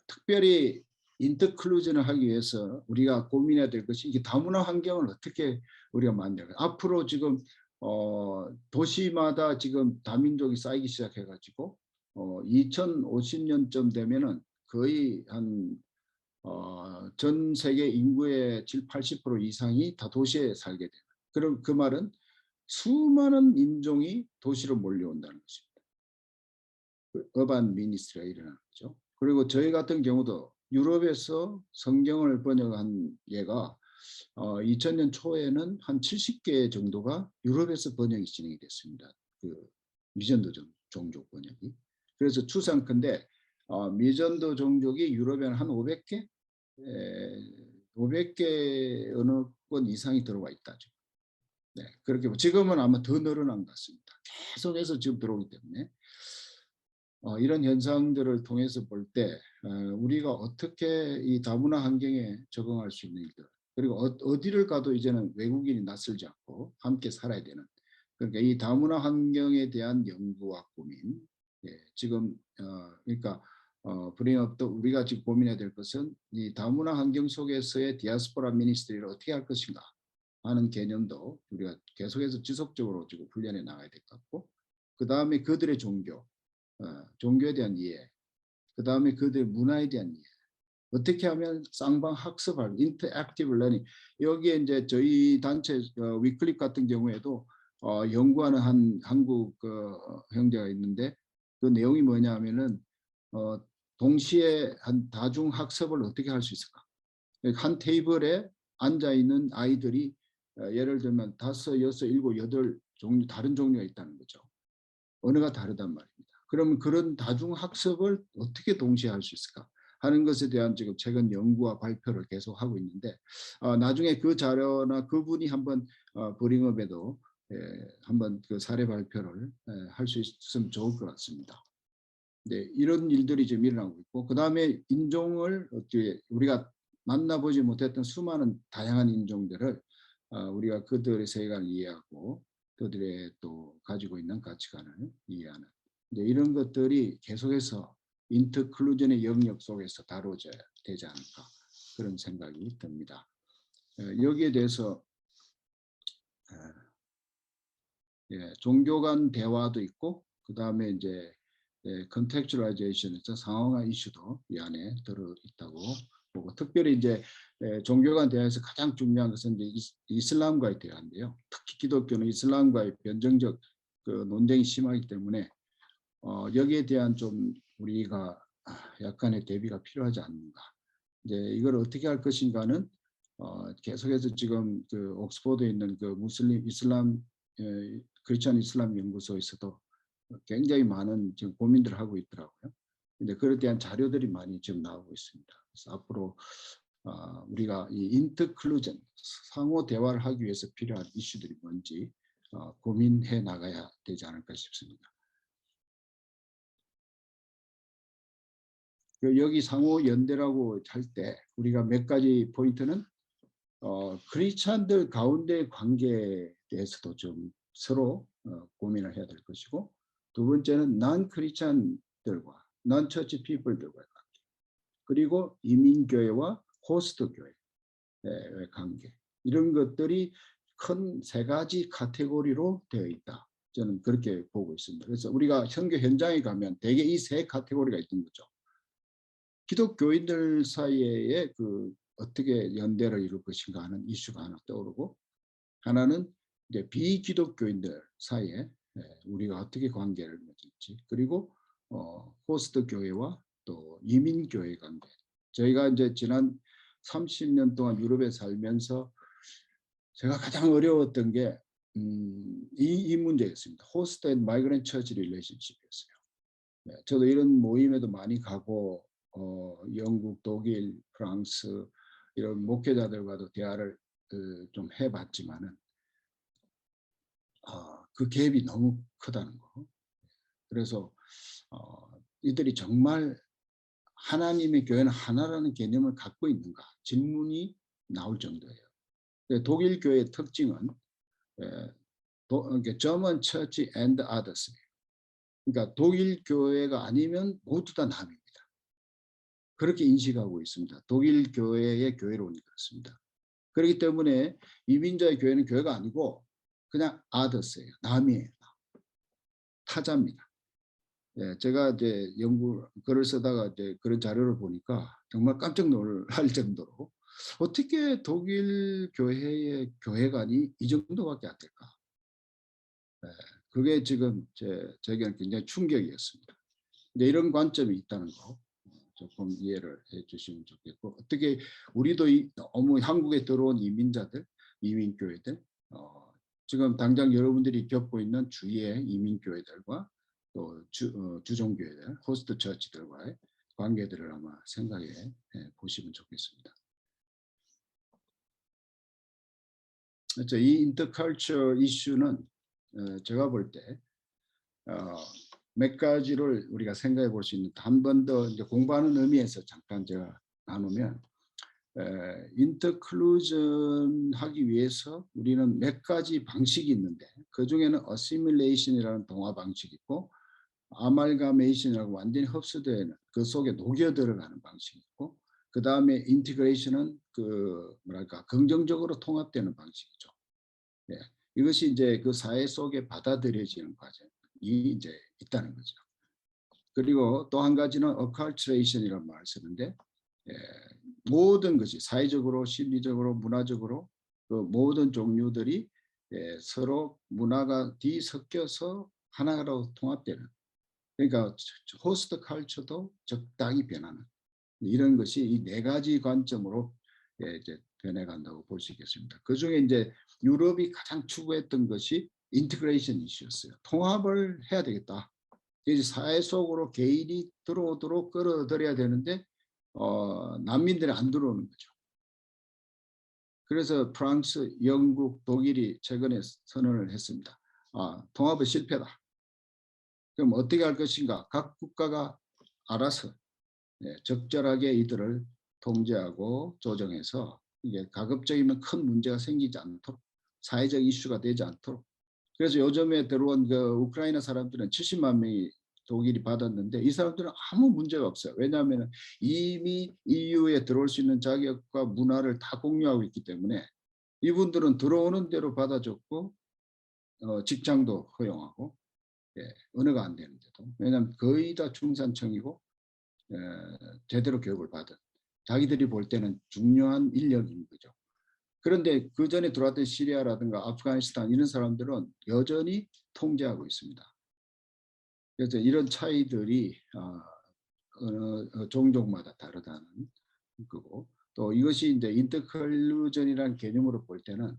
특별히 인터클루전을 하기 위해서 우리가 고민해야 될 것이, 이게 다문화 환경을 어떻게 우리가 만들까. 앞으로 지금 도시마다 지금 다민족이 쌓이기 시작해가지고 2050년쯤 되면은 거의 한 전 세계 인구의 70~80% 이상이 다 도시에 살게 돼요. 그럼 그 말은 수많은 인종이 도시로 몰려온다는 것입니다. 어반 미니스트리가 일어나는 거죠. 그리고 저희 같은 경우도 유럽에서 성경을 번역한 예가 2000년 초에는 한 70개 정도가 유럽에서 번역이 진행이 됐습니다. 그 미전도 종족 번역이. 그래서 추상컨대 미전도 종족이 유럽에는 한 500개? 500개 어느 권 이상이 들어와 있다. 네, 그렇게 지금은 아마 더 늘어난 것 같습니다. 계속해서 지금 들어오기 때문에 이런 현상들을 통해서 볼 때 우리가 어떻게 이 다문화 환경에 적응할 수 있는 일들, 그리고 어디를 가도 이제는 외국인이 낯설지 않고 함께 살아야 되는, 그러니까 이 다문화 환경에 대한 연구와 고민, 지금 그러니까 브링업도 우리가 지금 고민해야 될 것은 이 다문화 환경 속에서의 디아스포라 미니스트리를 어떻게 할 것인가 하는 개념도 우리가 계속해서 지속적으로 지금 훈련해 나가야 될 것 같고, 그 다음에 그들의 종교, 종교에 대한 이해, 그 다음에 그들의 문화에 대한 이해, 어떻게 하면 쌍방 학습할 인터랙티브 러닝, 여기에 이제 저희 단체 위클립 같은 경우에도 연구하는 한 한국 형제가 있는데, 그 내용이 뭐냐 하면은 동시에 한 다중 학습을 어떻게 할 수 있을까? 한 테이블에 앉아 있는 아이들이 예를 들면 5, 6, 7, 8 종류 다른 종류가 있다는 거죠. 언어가 다르단 말입니다. 그러면 그런 다중 학습을 어떻게 동시에 할 수 있을까 하는 것에 대한 지금 최근 연구와 발표를 계속 하고 있는데 나중에 그 자료나 그분이 한번 브링업에도 한번 그 사례 발표를 할 수 있으면 좋을 것 같습니다. 네, 이런 일들이 지금 일어나고 있고 그 다음에 인종을 어떻게 우리가 만나보지 못했던 수많은 다양한 인종들을 우리가 그들의 세계관을 이해하고 그들의 또 가지고 있는 가치관을 이해하는 이런 것들이 계속해서 인터클루전의 영역 속에서 다뤄져야 되지 않을까 그런 생각이 듭니다. 여기에 대해서 종교 간 대화도 있고 그 다음에 이제 컨텍츄얼라이제이션에서 상황화 이슈도 이 안에 들어있다고 보고 특별히 이제 종교 간 대화에서 가장 중요한 것은 이제 이슬람과의 대화인데요. 특히 기독교는 이슬람과의 변정적 그 논쟁이 심하기 때문에 여기에 대한 좀 우리가 약간의 대비가 필요하지 않는가. 이제 이걸 어떻게 할 것인가는 계속해서 지금 그 옥스퍼드에 있는 그 무슬림 이슬람 크리스천 이슬람 연구소에서도 굉장히 많은 지금 고민들을 하고 있더라고요. 근데 그에 대한 자료들이 많이 지금 나오고 있습니다. 그래서 앞으로 우리가 이 인터클루전 상호 대화를 하기 위해서 필요한 이슈들이 뭔지 고민해 나가야 되지 않을까 싶습니다. 여기 상호 연대라고 할 때 우리가 몇 가지 포인트는 크리스찬들 가운데 관계에 대해서도 좀 서로 고민을 해야 될 것이고 두 번째는 난 크리스찬들과 난 처치 피플들과의 관계 그리고 이민교회와 호스트 교회의 관계 이런 것들이 큰 세 가지 카테고리로 되어 있다. 저는 그렇게 보고 있습니다. 그래서 우리가 선교 현장에 가면 대개 이 세 카테고리가 있는 거죠. 기독교인들 사이에 그 어떻게 연대를 이룰 것인가 하는 이슈가 하나 떠오르고 하나는 이제 비기독교인들 사이에 우리가 어떻게 관계를 맺을지 그리고 호스트 교회와 또 이민 교회 관계. 저희가 이제 지난 30년 동안 유럽에 살면서 제가 가장 어려웠던 게 이 문제였습니다. 호스트 앤 마이그런트 처치 릴레이션십이었어요. 저도 이런 모임에도 많이 가고 영국, 독일, 프랑스 이런 목회자들과도 대화를 좀 해봤지만은 그 갭이 너무 크다는 거. 그래서 이들이 정말 하나님의 교회는 하나라는 개념을 갖고 있는가 질문이 나올 정도예요. 독일 교회의 특징은 German Church and Others. 그러니까 독일 교회가 아니면 모두 다 남입니다. 그렇게 인식하고 있습니다. 독일 교회의 교회론이 그렇습니다. 그렇기 때문에 이민자의 교회는 교회가 아니고 그냥 others예요. 남이에요. 타자입니다. 제가 이제 글을 쓰다가 이제 그런 자료를 보니까 정말 깜짝 놀랄 정도로 어떻게 독일 교회의 교회관이 이 정도밖에 안 될까? 그게 지금 제게는 굉장히 충격이었습니다. 근데 이런 관점이 있다는 거 조금 이해를 해주시면 좋겠고 어떻게 우리도 너무 한국에 들어온 이민자들, 이민교회들 지금 당장 여러분들이 겪고 있는 주위의 이민교회들과 또 주종교회들, 호스트 처치들과의 관계들을 아마 생각해 보시면 좋겠습니다. 그렇죠. 이 인터컬처 이슈는 제가 볼 때 몇 가지를 우리가 생각해 볼 수 있는 한 번 더 이제 공부하는 의미에서 잠깐 제가 나누면 인터클루전 하기 위해서 우리는 몇 가지 방식이 있는데 그 중에는 어시밀레이션이라는 동화 방식이 있고 아말가메이션이라고 완전히 흡수되는 그 속에 녹여 들어가는 방식이 있고 그 다음에 인티그레이션은 그 뭐랄까 긍정적으로 통합되는 방식이죠. 이것이 이제 그 사회 속에 받아들여지는 과정이 이제 있다는 거죠. 그리고 또 한 가지는 어컬츄레이션이라는 말을 쓰는데 모든 것이 사회적으로 심리적으로 문화적으로 그 모든 종류들이 서로 문화가 뒤섞여서 하나로 통합되는 그러니까 호스트 컬처도 적당히 변하는 이런 것이 이 네 가지 관점으로 이제 변해간다고 볼 수 있겠습니다. 그 중에 이제 유럽이 가장 추구했던 것이 인티그레이션 이슈였어요. 통합을 해야 되겠다. 이제 사회 속으로 개인이 들어오도록 끌어들여야 되는데 난민들이 안 들어오는 거죠. 그래서 프랑스, 영국, 독일이 최근에 선언을 했습니다. 통합은 실패다. 그럼 어떻게 할 것인가? 각 국가가 알아서 적절하게 이들을 통제하고 조정해서 이게 가급적이면 큰 문제가 생기지 않도록 사회적 이슈가 되지 않도록. 그래서 요즘에 들어온 그 우크라이나 사람들은 70만 명이 독일이 받았는데 이 사람들은 아무 문제가 없어요. 왜냐하면 이미 EU에 들어올 수 있는 자격과 문화를 다 공유하고 있기 때문에 이분들은 들어오는 대로 받아줬고 직장도 허용하고 언어가 안 되는데도 왜냐하면 거의 다 중산층이고 제대로 교육을 받은 자기들이 볼 때는 중요한 인력인 거죠. 그런데 그 전에 들어왔던 시리아라든가 아프가니스탄 이런 사람들은 여전히 통제하고 있습니다. 그래서 이런 차이들이 어느 종족마다 다르다는 거고 또 이것이 이제 인터클루전이라는 개념으로 볼 때는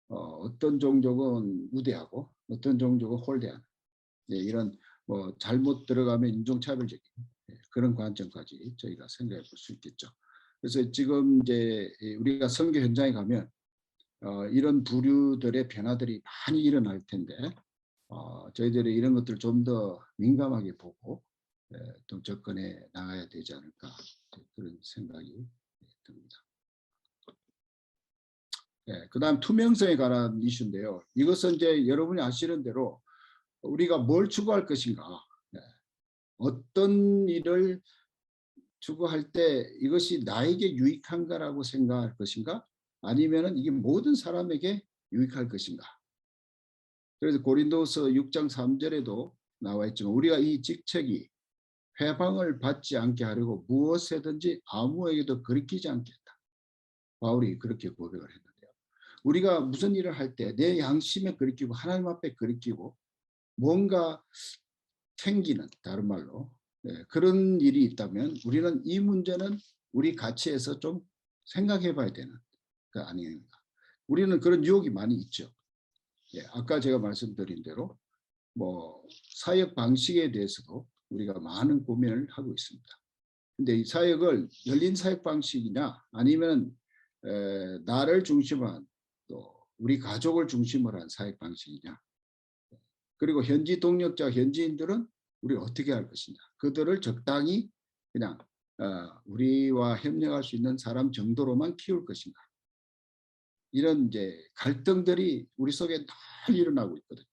어떤 종족은 우대하고 어떤 종족은 홀대하는 이런 뭐 잘못 들어가면 인종차별적인 그런 관점까지 저희가 생각해 볼 수 있겠죠. 그래서 지금 이제 우리가 선교 현장에 가면 이런 부류들의 변화들이 많이 일어날 텐데 저희들이 이런 것들을 좀 더 민감하게 보고 좀 접근해 나가야 되지 않을까 그런 생각이 듭니다. 그다음 투명성에 관한 이슈인데요. 이것은 이제 여러분이 아시는 대로 우리가 뭘 추구할 것인가, 어떤 일을 추구할 때 이것이 나에게 유익한가라고 생각할 것인가, 아니면은 이게 모든 사람에게 유익할 것인가. 그래서 고린도서 6장 3절에도 나와 있지만 우리가 이 직책이 회방을 받지 않게 하려고 무엇에든지 아무에게도 거리끼지 않겠다. 바울이 그렇게 고백을 했는데요. 우리가 무슨 일을 할 때 내 양심에 거리끼고 하나님 앞에 거리끼고 뭔가 챙기는 다른 말로 그런 일이 있다면 우리는 이 문제는 우리 가치에서 좀 생각해 봐야 되는 거 아닌가. 우리는 그런 유혹이 많이 있죠. 아까 제가 말씀드린 대로 뭐 사역 방식에 대해서도 우리가 많은 고민을 하고 있습니다. 근데 이 사역을 열린 사역 방식이냐 아니면 나를 중심으로 한 또 우리 가족을 중심으로 한 사역 방식이냐, 그리고 현지 동력자 현지인들은 우리가 어떻게 할 것이냐, 그들을 적당히 그냥 우리와 협력할 수 있는 사람 정도로만 키울 것인가, 이런 이제 갈등들이 우리 속에 늘 일어나고 있거든요.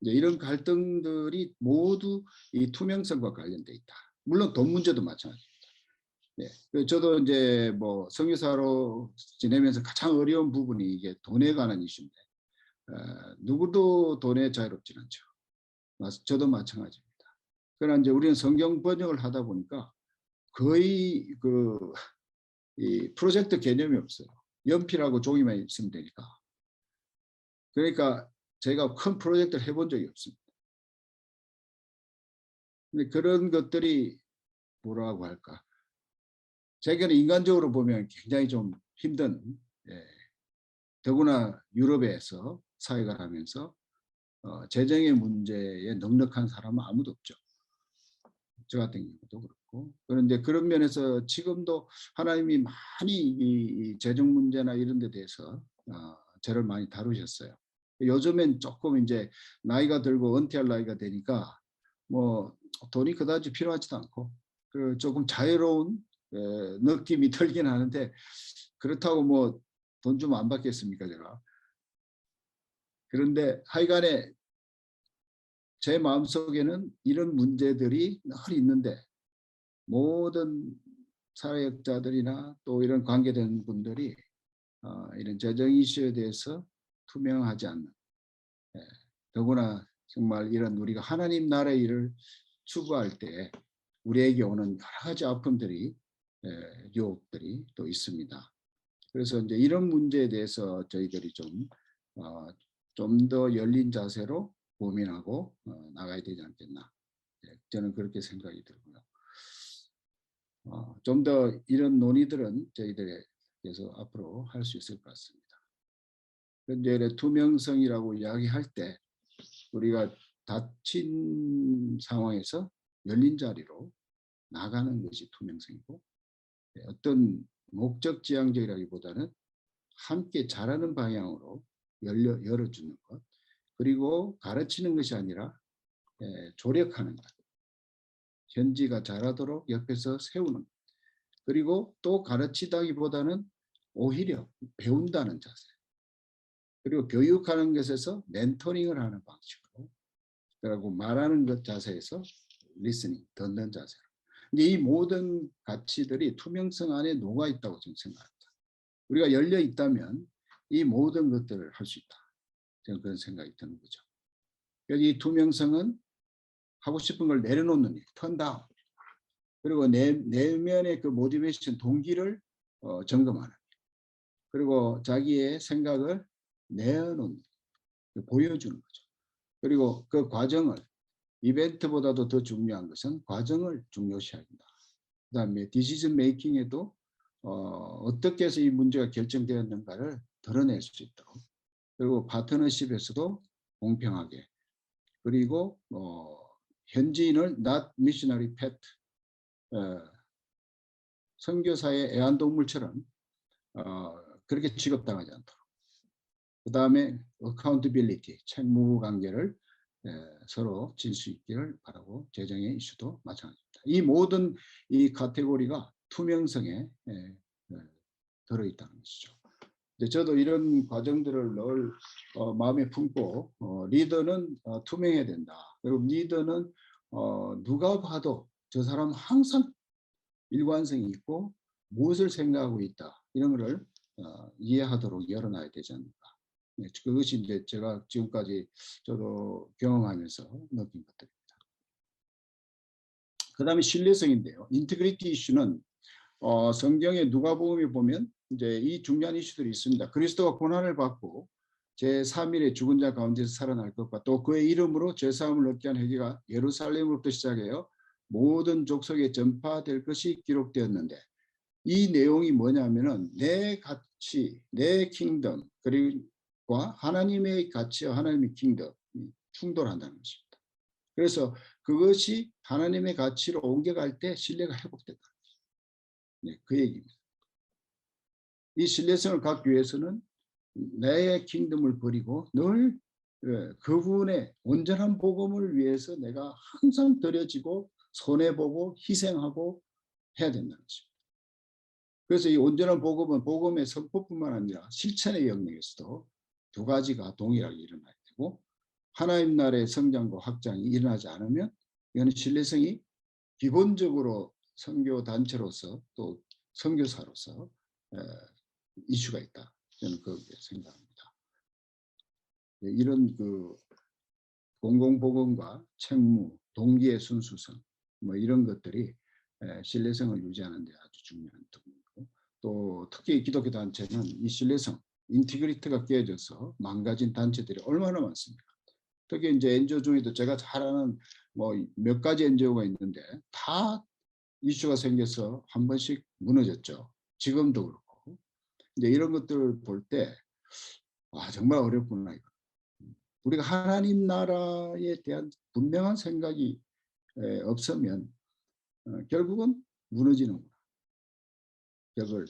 이제 이런 갈등들이 모두 이 투명성과 관련돼 있다. 물론 돈 문제도 마찬가지입니다. 저도 이제 뭐 선교사로 지내면서 가장 어려운 부분이 이게 돈에 관한 이슈인데 누구도 돈에 자유롭지 않죠. 저도 마찬가지입니다. 그러나 이제 우리는 성경 번역을 하다 보니까 거의 이 프로젝트 개념이 없어요. 연필하고 종이만 있으면 되니까. 그러니까 제가 큰 프로젝트를 해본 적이 없습니다. 근데 그런 것들이 뭐라고 할까? 제게는 인간적으로 보면 굉장히 좀 힘든, 더구나 유럽에서 사회를 하면서 재정의 문제에 넉넉한 사람은 아무도 없죠. 저 같은 경우도 그렇고. 그런데 그런 면에서 지금도 하나님이 많이 이 재정 문제나 이런 데 대해서 저를 많이 다루셨어요. 요즘엔 조금 이제 나이가 들고 은퇴할 나이가 되니까 뭐 돈이 그다지 필요하지도 않고 조금 자유로운 느낌이 들긴 하는데 그렇다고 뭐 돈 주면 안 받겠습니까 제가. 그런데 하여간에 제 마음속에는 이런 문제들이 늘 있는데 모든 사회학자들이나 또 이런 관계된 분들이 이런 재정 이슈에 대해서 투명하지 않는, 더구나 정말 이런 우리가 하나님 나라의 일을 추구할 때 우리에게 오는 여러 가지 아픔들이 유혹들이 또 있습니다. 그래서 이제 이런 문제에 대해서 저희들이 좀 더 열린 자세로 고민하고 나가야 되지 않겠나 저는 그렇게 생각이 들고요. 좀 더 이런 논의들은 저희들에서 앞으로 할 수 있을 것 같습니다. 현재 투명성이라고 이야기할 때 우리가 닫힌 상황에서 열린 자리로 나가는 것이 투명성이고, 어떤 목적지향적이라기보다는 함께 잘하는 방향으로 열어주는 것, 그리고 가르치는 것이 아니라 조력하는 것, 현지가 잘하도록 옆에서 세우는 것, 그리고 또 가르치다기보다는 오히려 배운다는 자세, 그리고 교육하는 것에서 멘토링을 하는 방식으로, 그리고 말하는 것 자세에서 리스닝, 듣는 자세로. 근데 이 모든 가치들이 투명성 안에 녹아 있다고 저는 생각합니다. 우리가 열려 있다면 이 모든 것들을 할 수 있다. 저는 그런 생각이 드는 거죠. 이 투명성은 하고 싶은 걸 내려놓는 일, 턴다운. 그리고 내면의 그 모티베이션, 동기를 점검하는. 그리고 자기의 생각을 내어놓는, 보여주는 거죠. 그리고 그 과정을, 이벤트보다도 더 중요한 것은 과정을 중요시해야 한다. 그 다음에 디시전 메이킹에도 어떻게 해서 이 문제가 결정되었는가를 드러낼 수 있도록, 그리고 파트너십에서도 공평하게, 그리고 현지인을 not missionary pet, 선교사의 애완동물처럼 그렇게 취급당하지 않도록, 그 다음에 accountability, 책무 관계를 서로 질 수 있기를 바라고, 재정의 이슈도 마찬가지입니다. 이 모든 이 카테고리가 투명성에 들어있다는 것이죠. 저도 이런 과정들을 늘 마음에 품고, 리더는 투명해야 된다. 그리고 리더는 누가 봐도 저 사람 항상 일관성이 있고 무엇을 생각하고 있다, 이런 것을 이해하도록 열어놔야 되지 않을까. 그것이 이제 제가 지금까지 저도 경험하면서 느낀 것들입니다. 그 다음에 신뢰성인데요. 인테그리티 이슈는 성경의 누가복음에 보면 이제 이 중요한 이슈들이 있습니다. 그리스도가 고난을 받고 제3일에 죽은 자 가운데서 살아날 것과, 또 그의 이름으로 죄사함을 얻게 한 회개가 예루살렘으로부터 시작해요 모든 족속에 전파될 것이 기록되었는데, 이 내용이 뭐냐면은 내 가치, 내 킹덤, 그리고 하나님의 가치와 하나님의 킹덤이 충돌한다는 것입니다. 그래서 그것이 하나님의 가치로 옮겨갈 때 신뢰가 회복된다. 네, 그 얘기입니다. 이 신뢰성을 갖기 위해서는 내 킹덤을 버리고 늘 그분의 온전한 복음을 위해서 내가 항상 드려지고 손해보고 희생하고 해야 된다는 것입니다. 그래서 이 온전한 복음은 복음의 선포뿐만 아니라 실천의 영역에서도 두 가지가 동일하게 일어나야 되고, 하나님 나라의 성장과 확장이 일어나지 않으면 이거는 신뢰성이 기본적으로 선교단체로서 또 선교사로서 이슈가 있다. 저는 그렇게 생각합니다. 이런 그 공공복음과 책무, 동기의 순수성, 뭐 이런 것들이 신뢰성을 유지하는 데 아주 중요한 부분이고, 또 특히 기독교 단체는 이 신뢰성, 인티그리티가 깨져서 망가진 단체들이 얼마나 많습니까? 특히 이제 NGO 중에도 제가 잘 아는 뭐 몇 가지 NGO가 있는데 다 이슈가 생겨서 한 번씩 무너졌죠. 지금도 그렇고. 이제 이런 것들을 볼 때 정말 어렵구나 이거. 우리가 하나님 나라에 대한 분명한 생각이 없으면 결국은 무너지는구나. 그걸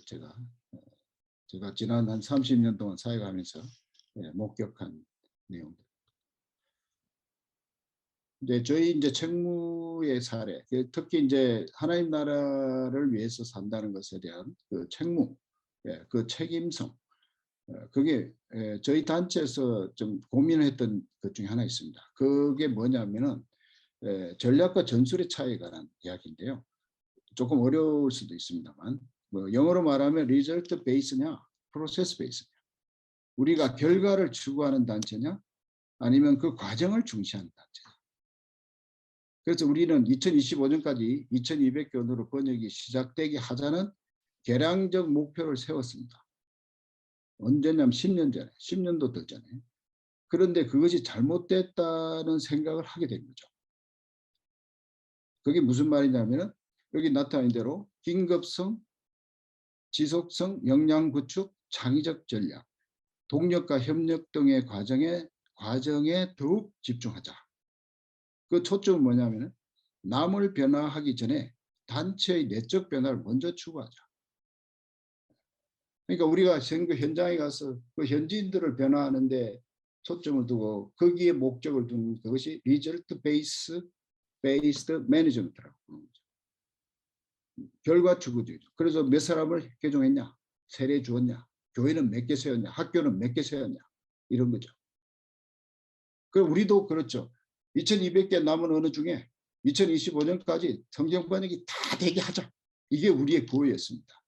제가 지난 한 30년 동안 사역하면서 목격한 내용들. 저희 이제 책무의 사례, 특히 이제 하나님 나라를 위해서 산다는 것에 대한 그 책무, 그 책임성, 그게 저희 단체에서 좀 고민했던 것 중에 하나 있습니다. 그게 뭐냐면은 전략과 전술의 차이에 관한 이야기인데요. 조금 어려울 수도 있습니다만, 뭐 영어로 말하면 리절트 베이스냐, 프로세스 베이스냐. 우리가 결과를 추구하는 단체냐, 아니면 그 과정을 중시하는 단체냐. 그래서 우리는 2025년까지 2200견으로 번역이 시작되게 하자는 개량적 목표를 세웠습니다. 언제냐면 10년 전에, 10년도 더 전에. 그런데 그것이 잘못됐다는 생각을 하게 된 거죠. 그게 무슨 말이냐면은 여기 나타난 대로 긴급성, 지속성, 역량 구축, 창의적 전략, 동력과 협력 등의 과정에 더욱 집중하자. 그 초점은 뭐냐면은 남을 변화하기 전에 단체의 내적 변화를 먼저 추구하자. 그러니까 우리가 선거 현장에 가서 그 현지인들을 변화하는데 초점을 두고 거기에 목적을 두는 그것이 리절트 베이스드 매니지먼트라고 부르는 거죠. 결과 추구주의. 그래서 몇 사람을 개종했냐, 세례 주었냐, 교회는 몇 개 세웠냐, 학교는 몇 개 세웠냐, 이런 거죠. 그 우리도 그렇죠. 2200개 남은 언어 중에 2025년까지 성경 번역이 다 되게 하자. 이게 우리의 구호였습니다.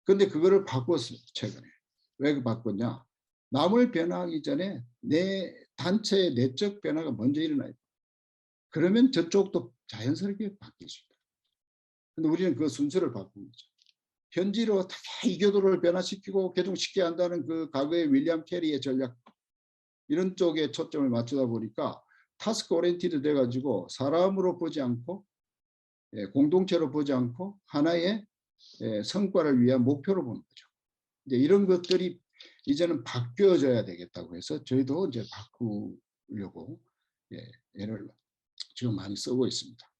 그런데 그거를 바꿨어요. 최근에. 왜 바꿨냐. 남을 변화하기 전에 내 단체의 내적 변화가 먼저 일어나요. 그러면 저쪽도 자연스럽게 바뀔 수 있다. 근데 우리는 그 순서를 바꾼 거죠. 현지로 다 이교도를 변화시키고 개종시키게 한다는 그 과거의 윌리엄 캐리의 전략 이런 쪽에 초점을 맞추다 보니까 타스크 오리엔티드 돼가지고 사람으로 보지 않고 공동체로 보지 않고 하나의 성과를 위한 목표로 보는 거죠. 이제 이런 것들이 이제는 바뀌어져야 되겠다고 해서 저희도 이제 바꾸려고 애를 지금 많이 쓰고 있습니다.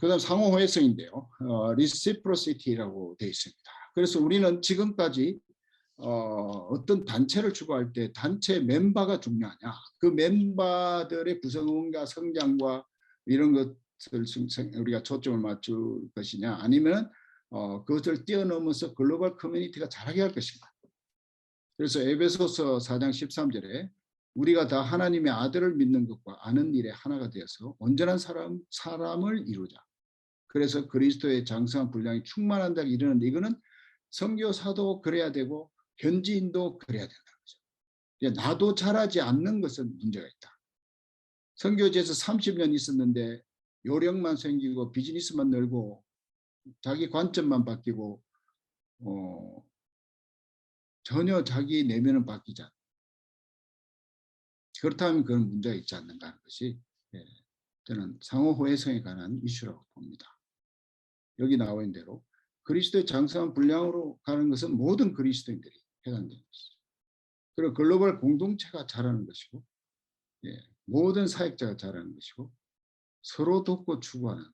그다음 상호 호혜성인데요. reciprocity라고 되어 있습니다. 그래서 우리는 지금까지 어떤 단체를 추구할 때 단체 멤버가 중요하냐, 그 멤버들의 구성원과 성장과 이런 것을 우리가 초점을 맞출 것이냐, 아니면 그것을 뛰어넘어서 글로벌 커뮤니티가 자라게 할 것인가. 그래서 에베소서 4장 13절에 우리가 다 하나님의 아들을 믿는 것과 아는 일에 하나가 되어서 온전한 사람을 이루자. 그래서 그리스도의 장성한 분량이 충만한다 이러는데, 이거는 선교사도 그래야 되고 현지인도 그래야 된다는 거죠. 나도 잘하지 않는 것은 문제가 있다. 선교지에서 30년 있었는데 요령만 생기고 비즈니스만 늘고 자기 관점만 바뀌고 전혀 자기 내면은 바뀌지 않다. 그렇다면 그런 문제가 있지 않는가 하는 것이 저는 상호 호혜성에 관한 이슈라고 봅니다. 여기 나와 있는 대로 그리스도의 장성한 분량으로 가는 것은 모든 그리스도인들이 해당되는 것이죠. 그리고 글로벌 공동체가 자라는 것이고 모든 사역자가 자라는 것이고 서로 돕고 추구하는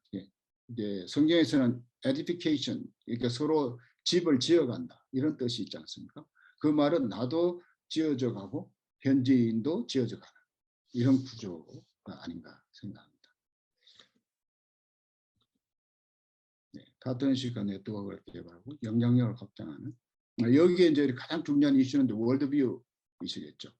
이제 성경에서는 edification, 그러니까 서로 집을 지어간다 이런 뜻이 있지 않습니까? 그 말은 나도 지어져 가고 현지인도 지어져 가는 이런 구조가 아닌가 생각합니다. 같은 시간 네트워크를 개발하고 영향력을 확장하는, 여기에 이제 가장 중요한 이슈는 월드뷰이시겠죠.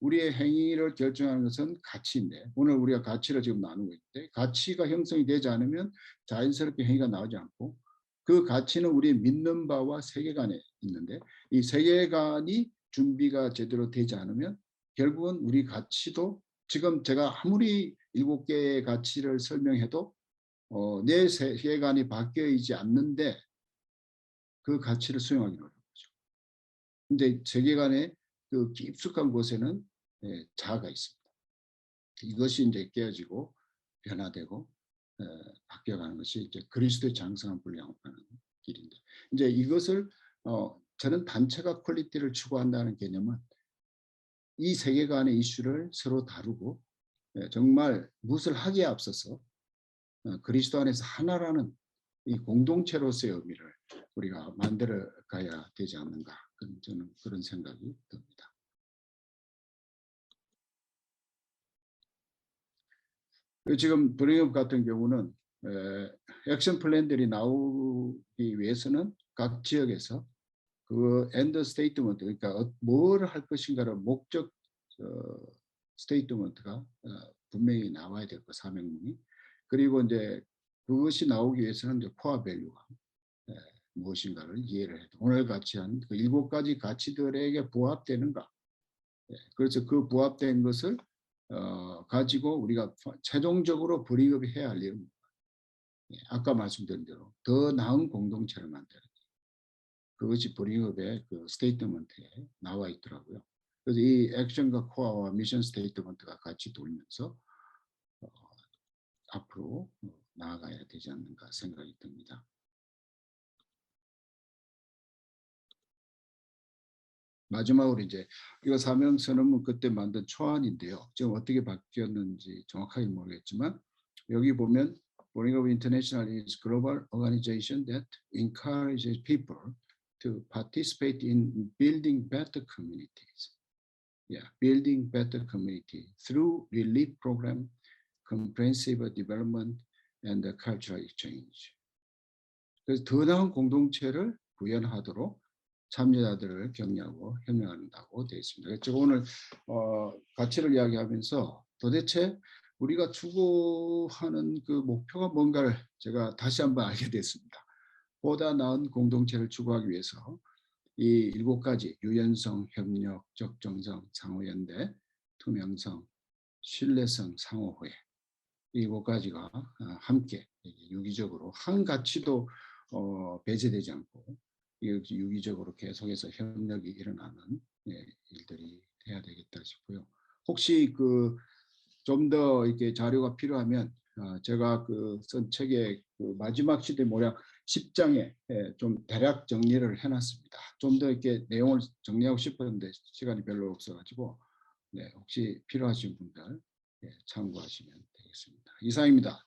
우리의 행위를 결정하는 것은 가치인데, 오늘 우리가 가치를 지금 나누고 있는데, 가치가 형성이 되지 않으면 자연스럽게 행위가 나오지 않고, 그 가치는 우리의 믿는 바와 세계관에 있는데, 이 세계관이 준비가 제대로 되지 않으면 결국은 우리 가치도, 지금 제가 아무리 7개의 가치를 설명해도 내 세계관이 바뀌어있지 않는데 그 가치를 수용하기는 어려운 거죠. 근데 세계관의 그 깊숙한 곳에는 자아가 있습니다. 이것이 이제 깨어지고 변화되고 바뀌어가는 것이 이제 그리스도의 장성한 분량으로 가는 길인데, 이제 이것을 저는 단체가 퀄리티를 추구한다는 개념은 이 세계관의 이슈를 서로 다루고 정말 무엇을 하기에 앞서서 그리스도 안에서 하나라는 이 공동체로서의 의미를 우리가 만들어 가야 되지 않는가, 저는 그런 생각이 듭니다. 지금 브링업 같은 경우는 액션 플랜들이 나오기 위해서는 각 지역에서 그 엔드 스테이트먼트, 그러니까 뭘 할 것인가를 목적 스테이트먼트가 분명히 나와야 될 거, 사명문이. 그리고 이제 그것이 나오기 위해서는 이제 코어 밸류가 무엇인가를 이해를 해도 오늘 같이 한 그 7가지 가치들에게 부합되는가. 그래서 그 부합된 것을 가지고 우리가 최종적으로 브링업이 해야 할 일은 아까 말씀드린 대로 더 나은 공동체를 만드는, 그것이 브링업의 그 스테이트먼트에 나와 있더라고요. 그래서 이 액션과 코어와 미션 스테이트먼트가 같이 돌면서 앞으로 나아가야 되지 않는가 생각이 듭니다. 마지막으로 이제 이거 사명선언문 그때 만든 초안인데요. 지금 어떻게 바뀌었는지 정확하게 모르겠지만 여기 보면 Boring of International is global organization that encourages people to participate in building better communities. Yeah, building better community through relief program, comprehensive development, and cultural exchange. 그래서 더 나은 공동체를 구현하도록 참여자들을 격려하고 협력한다고 되어 있습니다. 제가 오늘 가치를 이야기하면서 도대체 우리가 추구하는 그 목표가 뭔가를 제가 다시 한번 알게 됐습니다. 보다 나은 공동체를 추구하기 위해서 이 7가지 유연성, 협력, 적정성, 상호연대, 투명성, 신뢰성, 상호후회 이 7가지가 함께 유기적으로 한 가치도 배제되지 않고 유기적으로 계속해서 협력이 일어나는 일들이 돼야 되겠다 싶고요. 혹시 그 좀 더 이렇게 자료가 필요하면 제가 그 쓴 책의 그 마지막 시대 모략 10장에 좀 대략 정리를 해놨습니다. 좀 더 이렇게 내용을 정리하고 싶었는데 시간이 별로 없어가지고 혹시 필요하신 분들 참고하시면 되겠습니다. 이상입니다.